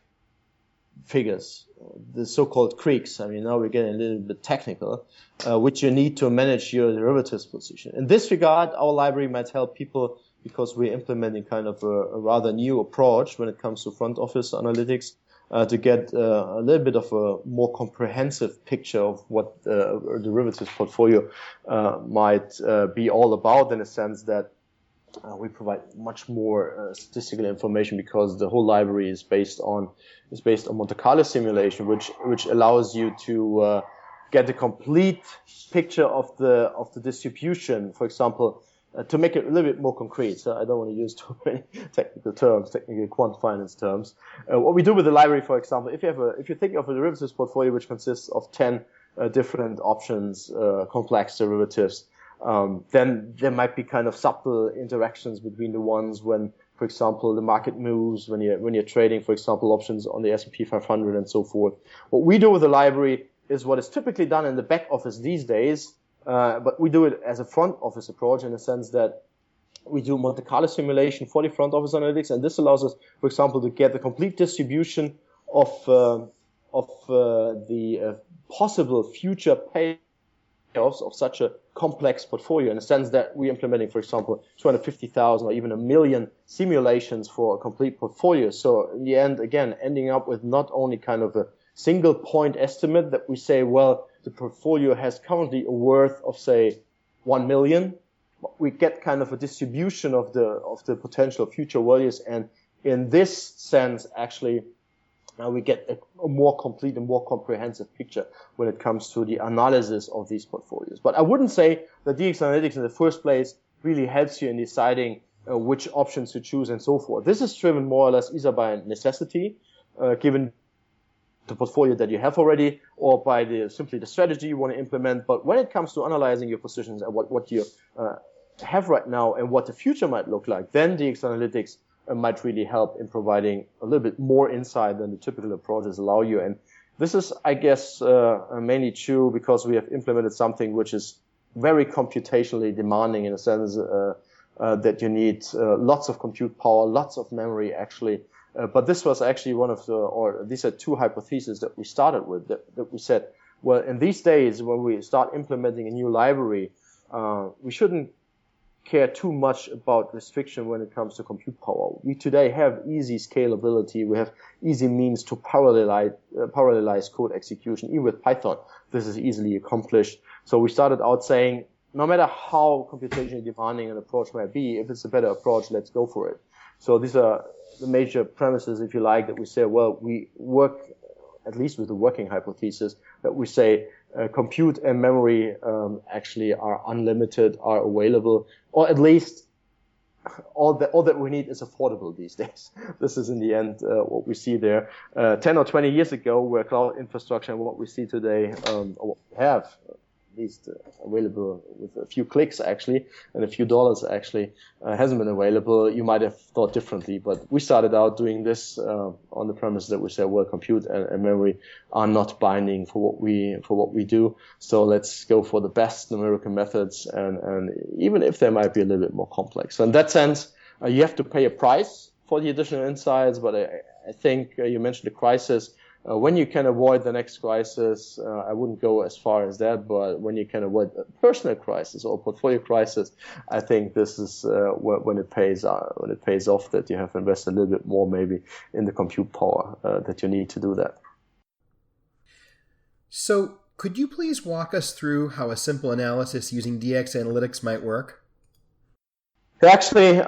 figures, the so-called creeks. I mean, now we're getting a little bit technical, which you need to manage your derivatives position. In this regard, our library might help people because we're implementing kind of a rather new approach when it comes to front office analytics, to get a little bit of a more comprehensive picture of what a derivatives portfolio might be all about, in a sense that we provide much more statistical information, because the whole library is based on Monte Carlo simulation, which allows you to get a complete picture of the distribution. For example, to make it a little bit more concrete, so I don't want to use too many technical quant finance terms. What we do with the library, for example, if you think of a derivatives portfolio which consists of 10 different options, complex derivatives, then there might be kind of subtle interactions between the ones when, for example, the market moves, when you're trading, for example, options on the S&P 500 and so forth. What we do with the library is what is typically done in the back office these days, but we do it as a front office approach, in the sense that we do Monte Carlo simulation for the front office analytics, and this allows us, for example, to get the complete distribution of the possible future payoffs of such a complex portfolio, in the sense that we're implementing, for example, 250,000 or even 1 million simulations for a complete portfolio. So in the end, again, ending up with not only kind of a single point estimate that we say, well, the portfolio has currently a worth of, say, 1 million. We get kind of a distribution of the potential future values, and in this sense, actually, we get a more complete and more comprehensive picture when it comes to the analysis of these portfolios. But I wouldn't say that DX analytics in the first place really helps you in deciding which options to choose and so forth. This is driven more or less either by necessity, given the portfolio that you have already, or by simply the strategy you want to implement. But when it comes to analyzing your positions and what you have right now and what the future might look like, then DX analytics might really help in providing a little bit more insight than the typical approaches allow you. And this is, I guess, mainly true because we have implemented something which is very computationally demanding in a sense that you need lots of compute power, lots of memory actually. But this was actually these are two hypotheses that we started with, that we said, well, in these days when we start implementing a new library, we shouldn't care too much about restriction when it comes to compute power. We today have easy scalability. We have easy means to parallelize code execution. Even with Python, this is easily accomplished. So we started out saying, no matter how computationally demanding an approach might be, if it's a better approach, let's go for it. So these are the major premises, if you like, that we say, well, we work, at least with the working hypothesis, that we say compute and memory actually are unlimited, are available, or at least all that we need is affordable these days. This is in the end what we see there. 10 or 20 years ago, where cloud infrastructure and what we see today, or what we have, at least available with a few clicks actually, and a few dollars actually, hasn't been available, you might have thought differently. But we started out doing this on the premise that we said, well, compute and memory are not binding for what we do. So let's go for the best numerical methods, and even if they might be a little bit more complex. So in that sense, you have to pay a price for the additional insights. But I think you mentioned the crisis. When you can avoid the next crisis, I wouldn't go as far as that, but when you can avoid a personal crisis or portfolio crisis, I think this is when it pays off, that you have invested a little bit more maybe in the compute power that you need to do that. So could you please walk us through how a simple analysis using DX analytics might work? Actually,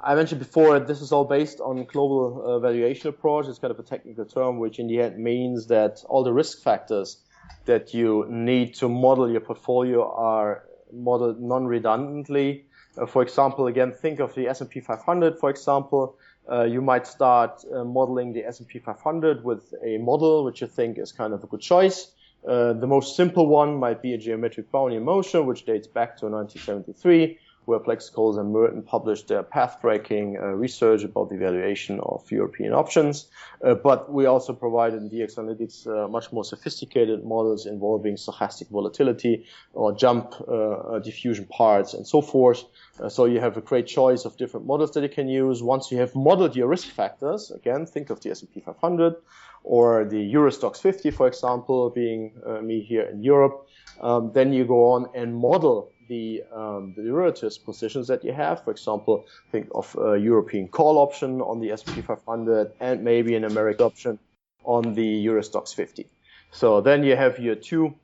I mentioned before, this is all based on global valuation approach. It's kind of a technical term, which in the end means that all the risk factors that you need to model your portfolio are modeled non-redundantly. For example, again, think of the S&P 500, for example. You might start modeling the S&P 500 with a model which you think is kind of a good choice. The most simple one might be a geometric Brownian motion, which dates back to 1973. Where Plex-Coles and Merton published their path-breaking research about the valuation of European options. But we also provided in DX Analytics much more sophisticated models involving stochastic volatility or jump diffusion parts and so forth. So you have a great choice of different models that you can use. Once you have modeled your risk factors, again, think of the S&P 500 or the Euro Stoxx 50, for example, being me here in Europe, then you go on and model the derivatives positions that you have. For example, think of a European call option on the S&P 500 and maybe an American option on the Euro Stoxx 50. So then you have your two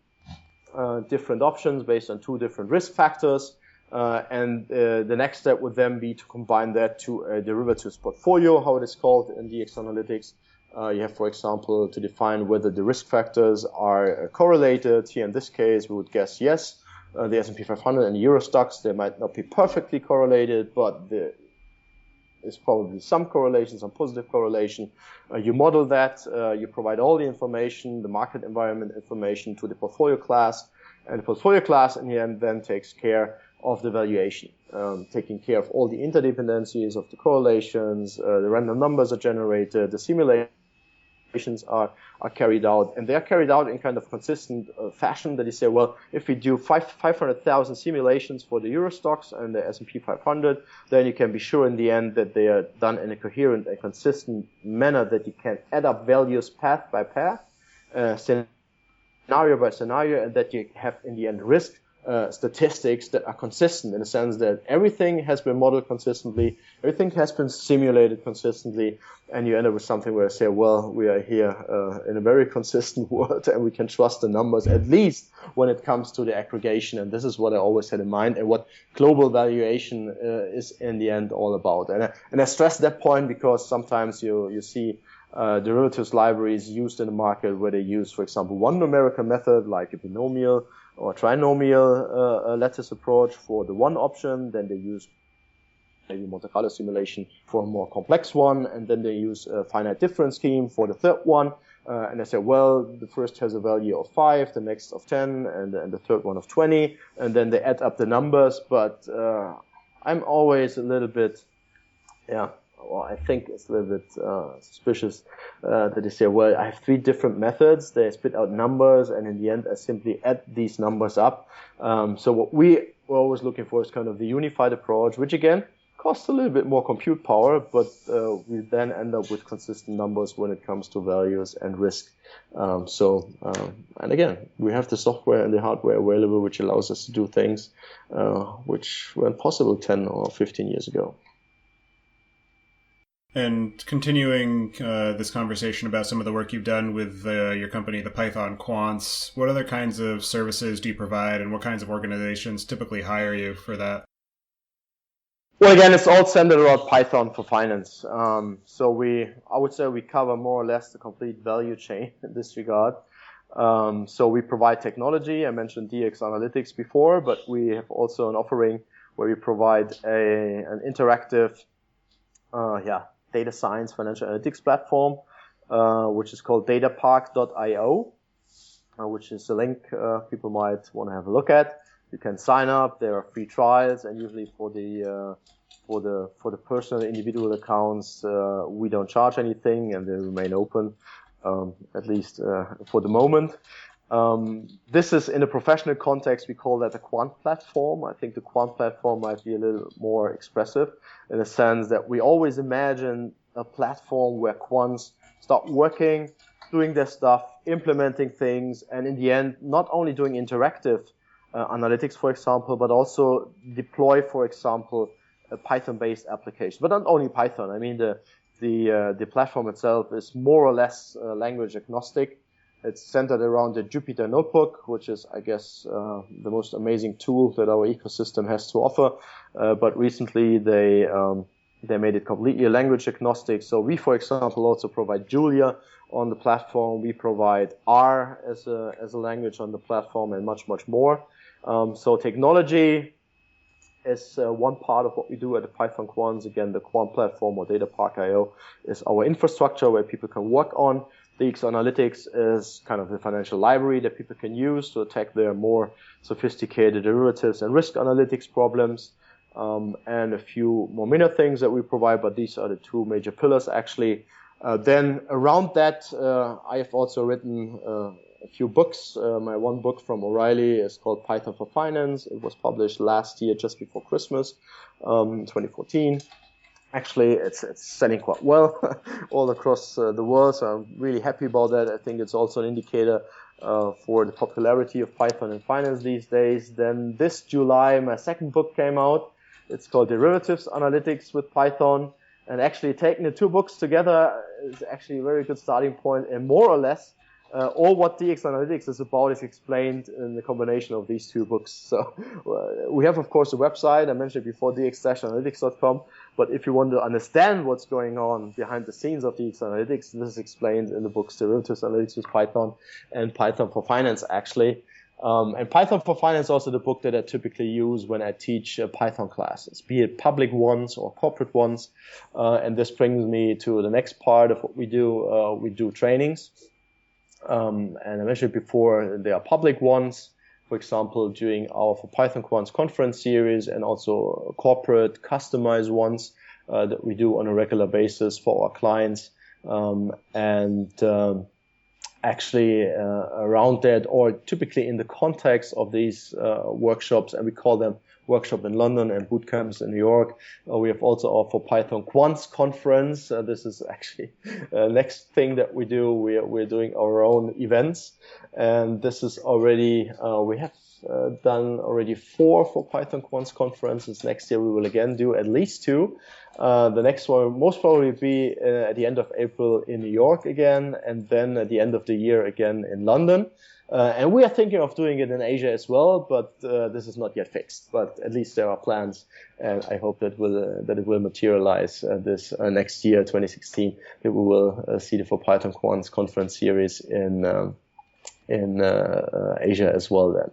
different options based on two different risk factors. And the next step would then be to combine that to a derivatives portfolio, how it is called in DX Analytics. You have, for example, to define whether the risk factors are correlated. Here in this case, we would guess yes. The S&P 500 and the Euro Stoxx, they might not be perfectly correlated, but there's probably some correlation, some positive correlation. You model that, you provide all the information, the market environment information to the portfolio class, and the portfolio class in the end then takes care of the valuation, taking care of all the interdependencies of the correlations, the random numbers are generated, the simulations are carried out, and they are carried out in kind of consistent fashion that you say, well, if we do 500,000 simulations for the Euro Stoxx and the S&P 500, then you can be sure in the end that they are done in a coherent and consistent manner, that you can add up values path by path, scenario by scenario, and that you have in the end risk statistics that are consistent in the sense that everything has been modeled consistently, everything has been simulated consistently, and you end up with something where I say, well, we are here in a very consistent world and we can trust the numbers, at least when it comes to the aggregation. And this is what I always had in mind and what global valuation is in the end all about. And I stress that point because sometimes you see derivatives libraries used in the market where they use, for example, one numerical method like a binomial or trinomial lattice approach for the one option, then they use maybe Monte Carlo simulation for a more complex one, and then they use a finite difference scheme for the third one. And they say, well, the first has a value of 5, the next of 10, and the third one of 20, and then they add up the numbers. But I'm always a little bit well, I think it's a little bit suspicious that they say, well, I have 3 different methods. They spit out numbers, and in the end, I simply add these numbers up. So what we were always looking for is kind of the unified approach, which again costs a little bit more compute power, but we then end up with consistent numbers when it comes to values and risk. And again, we have the software and the hardware available, which allows us to do things which weren't possible 10 or 15 years ago. And continuing this conversation about some of the work you've done with your company, the Python Quants, what other kinds of services do you provide, and what kinds of organizations typically hire you for that? Well, again, it's all centered around Python for finance. I would say we cover more or less the complete value chain in this regard. So we provide technology. I mentioned DX Analytics before, but we have also an offering where we provide an interactive, data science financial analytics platform, which is called datapark.io, which is a link people might want to have a look at. You can sign up. There are free trials, and usually for the personal individual accounts, we don't charge anything, and they remain open, at least for the moment. This is in a professional context. We call that a quant platform. I think the quant platform might be a little more expressive in the sense that we always imagine a platform where quants start working, doing their stuff, implementing things, and in the end, not only doing interactive analytics, for example, but also deploy, for example, a Python-based application. But not only Python. I mean, the platform itself is more or less language agnostic. It's centered around the Jupyter Notebook, which is, I guess, the most amazing tool that our ecosystem has to offer. But recently, they made it completely language agnostic. So we, for example, also provide Julia on the platform. We provide R as a language on the platform, and much, much more. So technology is one part of what we do at the Python Quants. Again, the quant platform or datapark.io is our infrastructure where people can work on. DX Analytics is kind of the financial library that people can use to attack their more sophisticated derivatives and risk analytics problems, and a few more minor things that we provide, but these are the 2 major pillars, actually. Then around that, I have also written a few books. My one book from O'Reilly is called Python for Finance. It was published last year, just before Christmas, 2014. Actually, it's selling quite well all across the world, so I'm really happy about that. I think it's also an indicator for the popularity of Python in finance these days. Then this July, my second book came out. It's called Derivatives Analytics with Python. And actually taking the 2 books together is actually a very good starting point, and more or less all what DX Analytics is about is explained in the combination of these 2 books. So we have, of course, a website. I mentioned before, dx-analytics.com. But if you want to understand what's going on behind the scenes of DX Analytics, this is explained in the books Derivatives Analytics with Python and Python for Finance, actually. And Python for Finance is also the book that I typically use when I teach Python classes, be it public ones or corporate ones. And this brings me to the next part of what we do. We do trainings. And I mentioned before, there are public ones, for example, during our for Python Quants conference series, and also corporate customized ones that we do on a regular basis for our clients. Actually around that, or typically in the context of these workshops, and we call them workshop in London and boot camps in New York. We have also our for Python Quants conference. This is actually next thing that we do. We're doing our own events, and this is already we have done already 4 for Python Quants conferences. Next year we will again do at least 2. The next one will most probably be at the end of April in New York again, and then at the end of the year again in London. And we are thinking of doing it in Asia as well, but this is not yet fixed. But at least there are plans, and I hope that it will materialize this next year, 2016. That we will see the for Python Quants conference series in Asia as well then.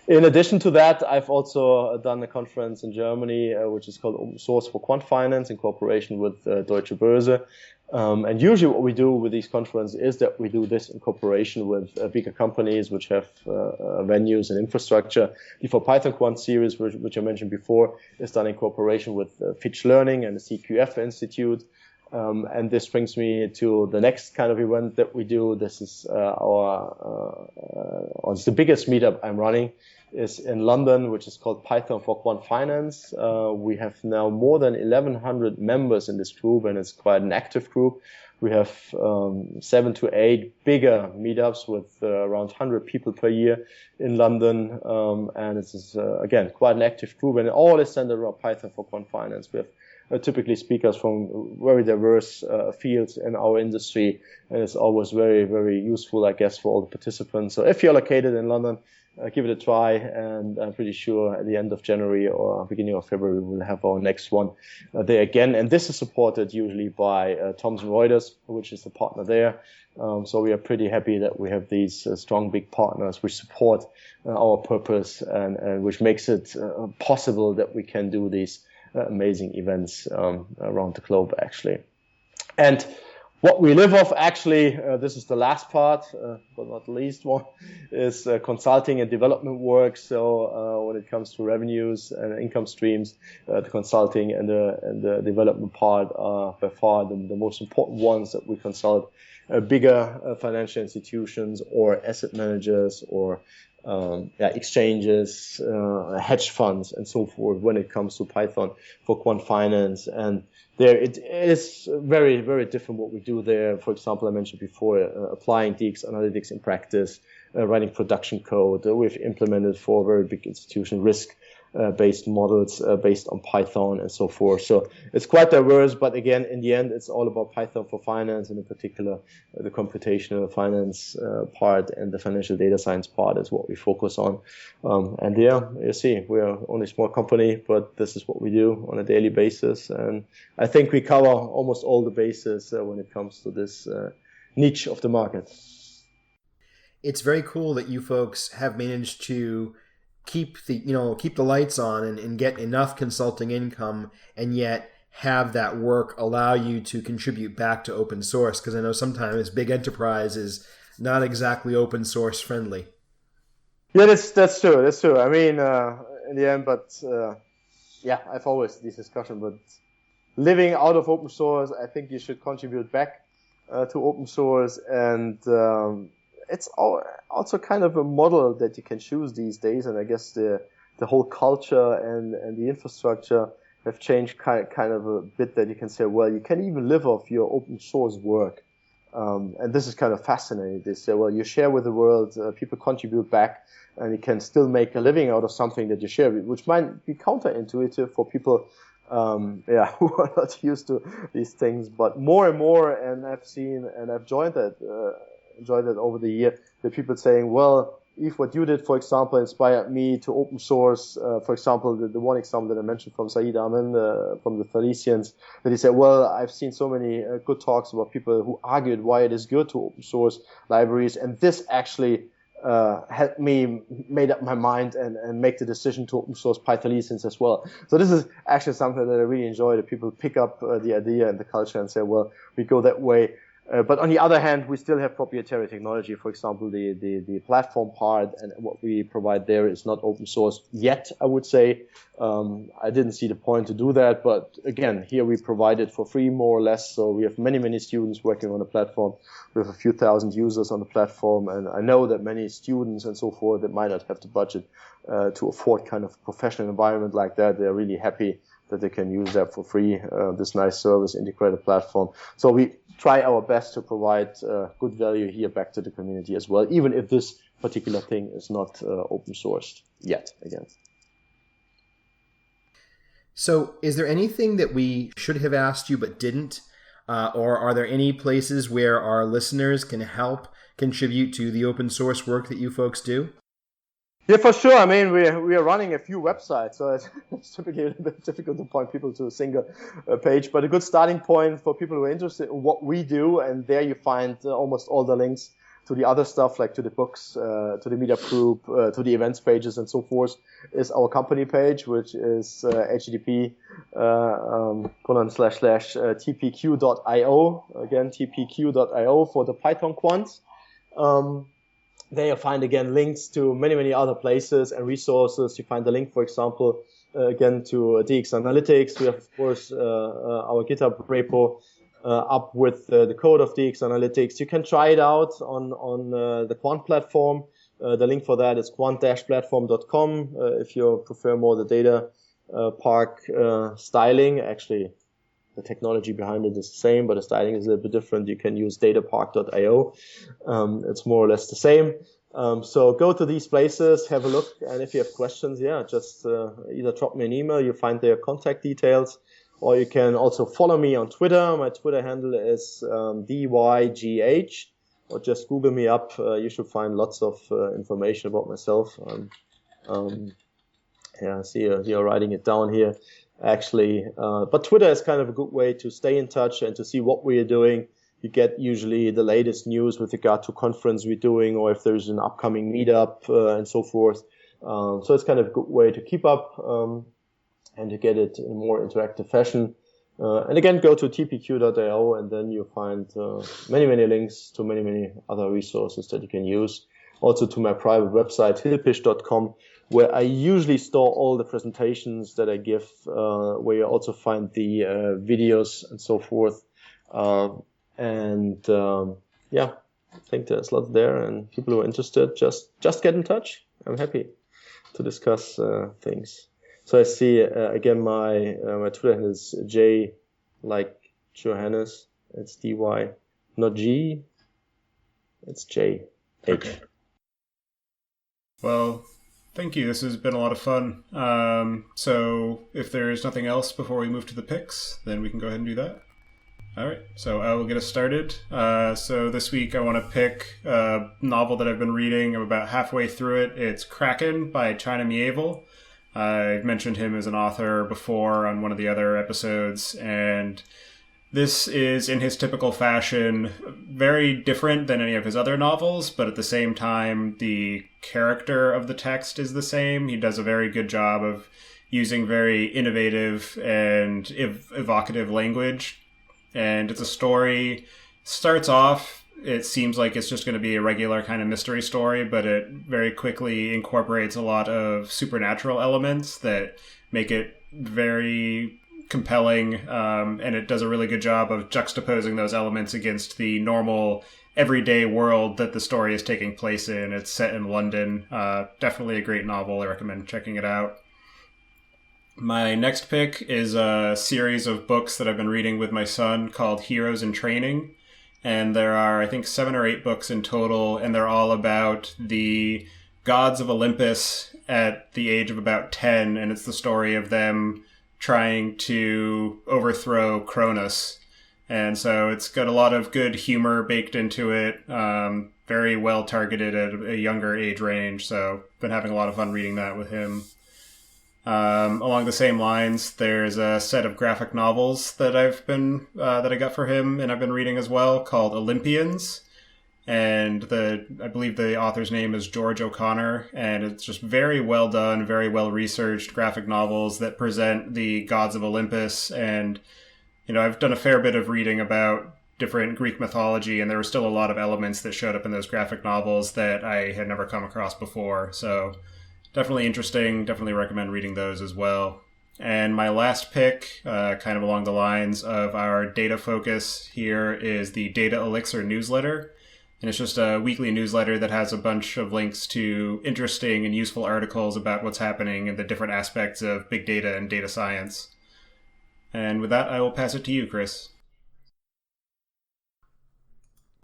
In addition to that, I've also done a conference in Germany, which is called Open Source for Quant Finance in cooperation with Deutsche Börse. And usually what we do with these conferences is that we do this in cooperation with bigger companies which have venues and infrastructure. The For Python Quants series, which I mentioned before, is done in cooperation with Fitch Learning and the CQF Institute. And this brings me to the next kind of event that we do. This is it's the biggest meetup I'm running, is in London, which is called Python for Quant Finance. We have now more than 1,100 members in this group, and it's quite an active group. We have 7 to 8 bigger meetups with around 100 people per year in London, and it's again quite an active group, and it all is centered around Python for Quant Finance. We have typically speakers from very diverse fields in our industry, and it's always very, very useful, I guess, for all the participants. So if you're located in London, give it a try, and I'm pretty sure at the end of January or beginning of February we'll have our next one there again. And this is supported usually by Thomson Reuters, which is the partner there. So we are pretty happy that we have these strong big partners which support our purpose and which makes it possible that we can do these amazing events around the globe, actually. And what we live off, actually, this is the last part, but not the least one, is consulting and development work. So when it comes to revenues and income streams, the consulting and the development part are by far the most important ones that we consult bigger financial institutions or asset managers or exchanges, hedge funds, and so forth when it comes to Python for Quant Finance. And there it is very, very different what we do there. For example, I mentioned before, applying DX analytics in practice, writing production code. We've implemented for very big institution risk-based models based on Python and so forth. So it's quite diverse, but again, in the end, it's all about Python for finance, and in particular, the computational finance part and the financial data science part is what we focus on. And you see, we're only a small company, but this is what we do on a daily basis. And I think we cover almost all the bases when it comes to this niche of the market. It's very cool that you folks have managed to keep the lights on and get enough consulting income, and yet have that work allow you to contribute back to open source, because I know sometimes big enterprise is not exactly open source friendly. Yeah, that's true. I mean, in the end, but I've always this discussion, but living out of open source, I think you should contribute back to open source, and it's also kind of a model that you can choose these days. And I guess the whole culture and the infrastructure have changed kind of a bit, that you can say, well, you can even live off your open source work. And this is kind of fascinating. They say, well, you share with the world, people contribute back, and you can still make a living out of something that you share, which might be counterintuitive for people who are not used to these things. But more and more, and I've seen and I've enjoyed that over the year, the people saying, well, Yves, what you did, for example, inspired me to open source. For example, the one example that I mentioned from Saeed Amin from the Thalessians, that he said, well, I've seen so many good talks about people who argued why it is good to open source libraries, and this actually helped me made up my mind and make the decision to open source Python as well. So this is actually something that I really enjoy, that people pick up the idea and the culture and say, well, we go that way. But on the other hand, we still have proprietary technology. For example, the platform part and what we provide there is not open source yet, I would say. I didn't see the point to do that. But again, here we provide it for free, more or less. So we have many, many students working on the platform. We have a few thousand users on the platform. And I know that many students and so forth that might not have the budget to afford kind of professional environment like that, they're really happy that they can use that for free, this nice service integrated platform. So we try our best to provide good value here back to the community as well, even if this particular thing is not open sourced yet, again. So is there anything that we should have asked you but didn't? Or are there any places where our listeners can help contribute to the open source work that you folks do? Yeah, for sure. I mean, we are running a few websites, so it's typically a bit difficult to point people to a single page, but a good starting point for people who are interested in what we do, and there you find almost all the links to the other stuff, like to the books, to the meetup group, to the events pages and so forth, is our company page, which is http //tpq.io. Again, tpq.io for the Python Quants. There you find, again, links to many other places and resources. You find the link, for example, again, to DX Analytics. We have, of course, our GitHub repo up with the code of DX Analytics. You can try it out on the Quant platform. The link for that is quant-platform.com. If you prefer more the data park styling, actually, the technology behind it is the same, but the styling is a little bit different. You can use datapark.io. It's more or less the same. So go to these places, have a look, and if you have questions, just either drop me an email. You find their contact details, or you can also follow me on Twitter. My Twitter handle is DYGH, or just Google me up. You should find lots of information about myself. I see you're writing it down here. Actually, but Twitter is kind of a good way to stay in touch and to see what we are doing. You get usually the latest news with regard to conference we're doing, or if there's an upcoming meetup and so forth. So it's kind of a good way to keep up and to get it in a more interactive fashion. And again, go to tpq.io, and then you find many links to many other resources that you can use. Also to my private website, hilpisch.com, where I usually store all the presentations that I give, where you also find the videos and so forth. I think there's a lot there, and people who are interested, just get in touch. I'm happy to discuss things. So I see, again, my Twitter handle is J, like Johannes. It's DY, not G. It's J, H. Okay. Well, thank you. This has been a lot of fun. So if there's nothing else before we move to the picks, then we can go ahead and do that. All right. So I will get us started. So this week I want to pick a novel that I've been reading. I'm about halfway through it. It's Kraken by China Mieville. I've mentioned him as an author before on one of the other episodes, and this is, in his typical fashion, very different than any of his other novels, but at the same time, the character of the text is the same. He does a very good job of using very innovative and evocative language. And it's a story, starts off, it seems like it's just going to be a regular kind of mystery story, but it very quickly incorporates a lot of supernatural elements that make it very compelling, and it does a really good job of juxtaposing those elements against the normal everyday world that the story is taking place in. It's set in London. Definitely a great novel. I recommend checking it out. My next pick is a series of books that I've been reading with my son called Heroes in Training. And there are, I think, 7 or 8 books in total, and they're all about the gods of Olympus at the age of about 10, and it's the story of them trying to overthrow Cronus. And so it's got a lot of good humor baked into it, very well targeted at a younger age range, so been having a lot of fun reading that with him. Along the same lines, there's a set of graphic novels that I got for him and I've been reading as well, called Olympians. And I believe the author's name is George O'Connor, and it's just very well done, very well researched graphic novels that present the gods of Olympus. And, I've done a fair bit of reading about different Greek mythology, and there were still a lot of elements that showed up in those graphic novels that I had never come across before. So definitely interesting. Definitely recommend reading those as well. And my last pick, kind of along the lines of our data focus here, is the Data Elixir newsletter. And it's just a weekly newsletter that has a bunch of links to interesting and useful articles about what's happening in the different aspects of big data and data science. And with that, I will pass it to you, Chris.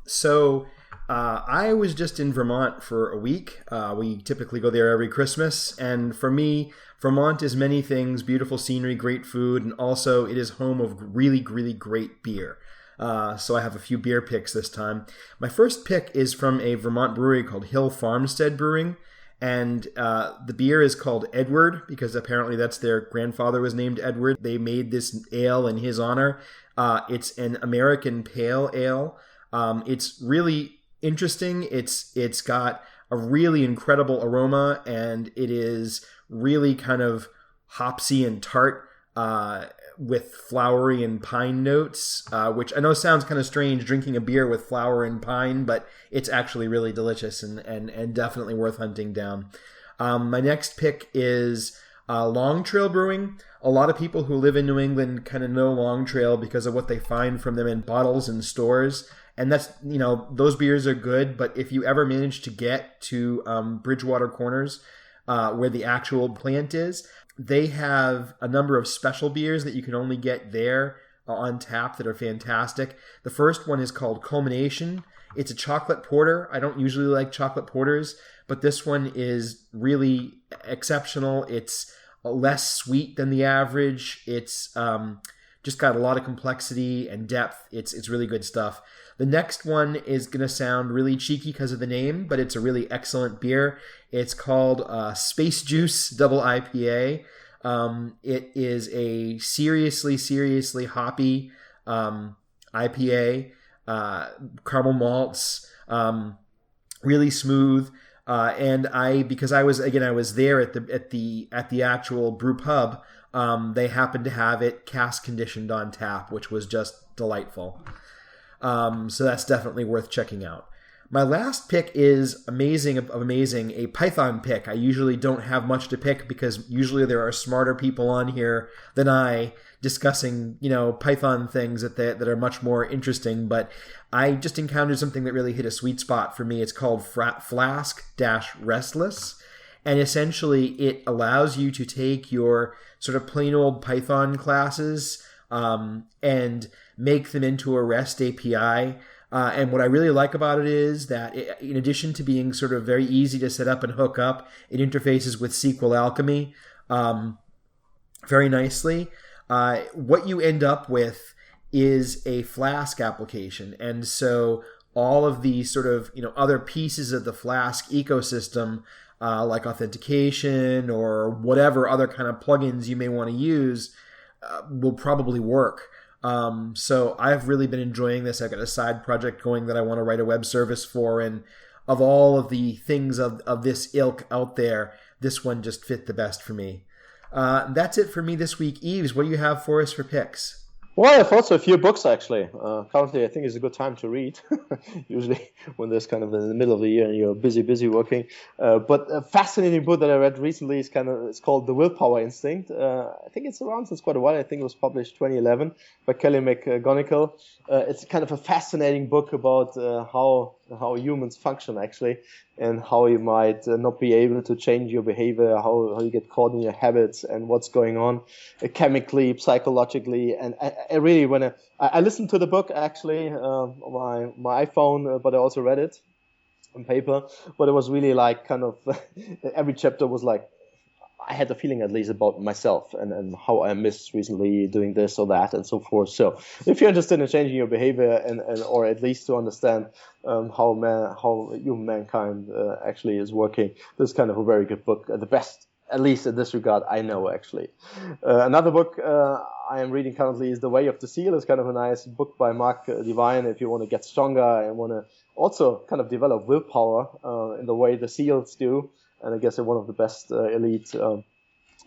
So I was just in Vermont for a week. We typically go there every Christmas. And for me, Vermont is many things: beautiful scenery, great food, and also it is home of really great beer. So I have a few beer picks this time. My first pick is from a Vermont brewery called Hill Farmstead Brewing. And the beer is called Edward because apparently that's their grandfather was named Edward. They made this ale in his honor. It's an American pale ale. It's really interesting. It's got a really incredible aroma, and it is really kind of hopsy and tart with flowery and pine notes, which I know sounds kind of strange, drinking a beer with flower and pine, but it's actually really delicious and definitely worth hunting down. My next pick is Long Trail Brewing. A lot of people who live in New England kind of know Long Trail because of what they find from them in bottles in stores. And that's, those beers are good, but if you ever manage to get to Bridgewater Corners, where the actual plant is, they have a number of special beers that you can only get there on tap that are fantastic. The first one is called Culmination. It's a chocolate porter. I don't usually like chocolate porters, but this one is really exceptional. It's less sweet than the average. It's just got a lot of complexity and depth. It's really good stuff. The next one is going to sound really cheeky because of the name, but it's a really excellent beer. It's called Space Juice Double IPA. It is a seriously hoppy IPA, caramel malts, really smooth. And because I was there at the actual brew pub, they happened to have it cask conditioned on tap, which was just delightful. So that's definitely worth checking out. My last pick is amazing, a Python pick. I usually don't have much to pick because usually there are smarter people on here than I discussing, Python things that are much more interesting. But I just encountered something that really hit a sweet spot for me. It's called Flask-Restless. And essentially it allows you to take your sort of plain old Python classes and make them into a REST API. And what I really like about it is that in addition to being sort of very easy to set up and hook up, it interfaces with SQL Alchemy very nicely. What you end up with is a Flask application. And so all of the sort of, other pieces of the Flask ecosystem, like authentication or whatever other kind of plugins you may want to use, will probably work. So I've really been enjoying this. I've got a side project going that I want to write a web service for, and of all of the things of this ilk out there, this one just fit the best for me. That's it for me this week. Yves, what do you have for us for picks? Well, I've also a few books, actually. Currently, I think it's a good time to read, usually when there's kind of in the middle of the year and you're busy working. But a fascinating book that I read recently it's called The Willpower Instinct. I think it's around since quite a while. I think it was published 2011 by Kelly McGonigal. It's kind of a fascinating book about how humans function, actually, and how you might not be able to change your behavior, how you get caught in your habits and what's going on chemically, psychologically. And I really, when I listened to the book, actually, on my iPhone, but I also read it on paper. But it was really like kind of every chapter was like, I had a feeling at least about myself and how I missed recently doing this or that and so forth. So if you're interested in changing your behavior and or at least to understand how human mankind actually is working, this is kind of a very good book. The best, at least in this regard, I know actually. Another book I am reading currently is The Way of the Seal. It's kind of a nice book by Mark Devine if you want to get stronger and want to also kind of develop willpower in the way the SEALs do. And I guess they're one of the best elite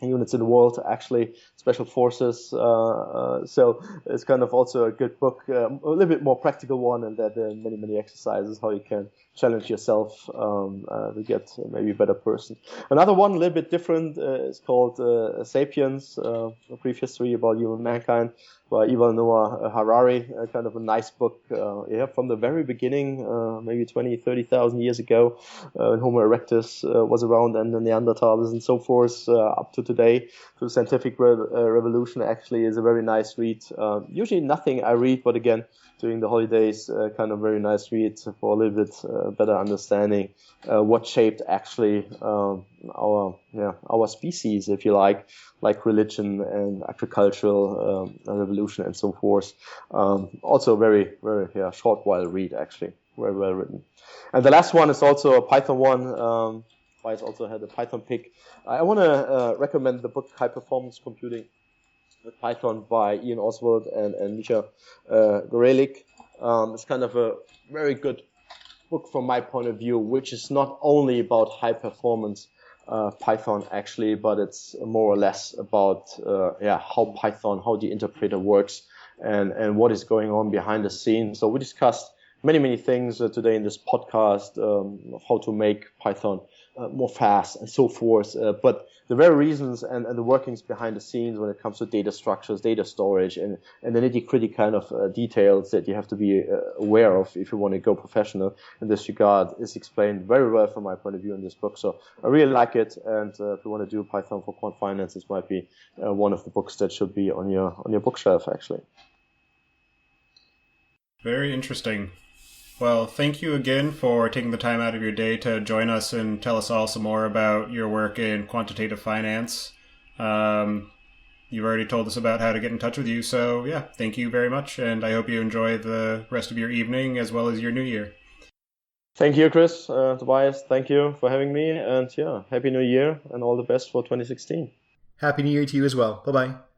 units in the world, actually, special forces. So it's kind of also a good book, a little bit more practical one, and that there are many exercises how you can challenge yourself to get maybe a better person. Another one, a little bit different, is called Sapiens, A Brief History About Human Mankind by Yuval Noah Harari. Kind of a nice book, from the very beginning, maybe 30,000 years ago, when Homo erectus was around and the Neanderthals and so forth, up to today, to the scientific revolution, actually is a very nice read. Usually nothing I read, but again, during the holidays, kind of very nice read for a little bit better understanding what shaped actually our species, if you like religion and agricultural revolution and so forth. Also very short while read, actually, very well written. And the last one is also a Python one. I also had a Python pick. I want to recommend the book High Performance Computing with Python by Ian Oswald and Misha Gorelik. It's kind of a very good book from my point of view, which is not only about high performance Python actually, but it's more or less about how Python, how the interpreter works, and what is going on behind the scenes. So we discussed many things today in this podcast, how to make Python more fast and so forth. But the very reasons and the workings behind the scenes when it comes to data structures, data storage, and the nitty-gritty kind of details that you have to be aware of if you want to go professional in this regard is explained very well from my point of view in this book. So I really like it. And if you want to do Python for quant finance, this might be one of the books that should be on your bookshelf, actually. Very interesting. Well, thank you again for taking the time out of your day to join us and tell us all some more about your work in quantitative finance. You've already told us about how to get in touch with you, so yeah, thank you very much, and I hope you enjoy the rest of your evening as well as your new year. Thank you, Chris. Tobias, thank you for having me, and Happy New Year and all the best for 2016. Happy New Year to you as well. Bye-bye.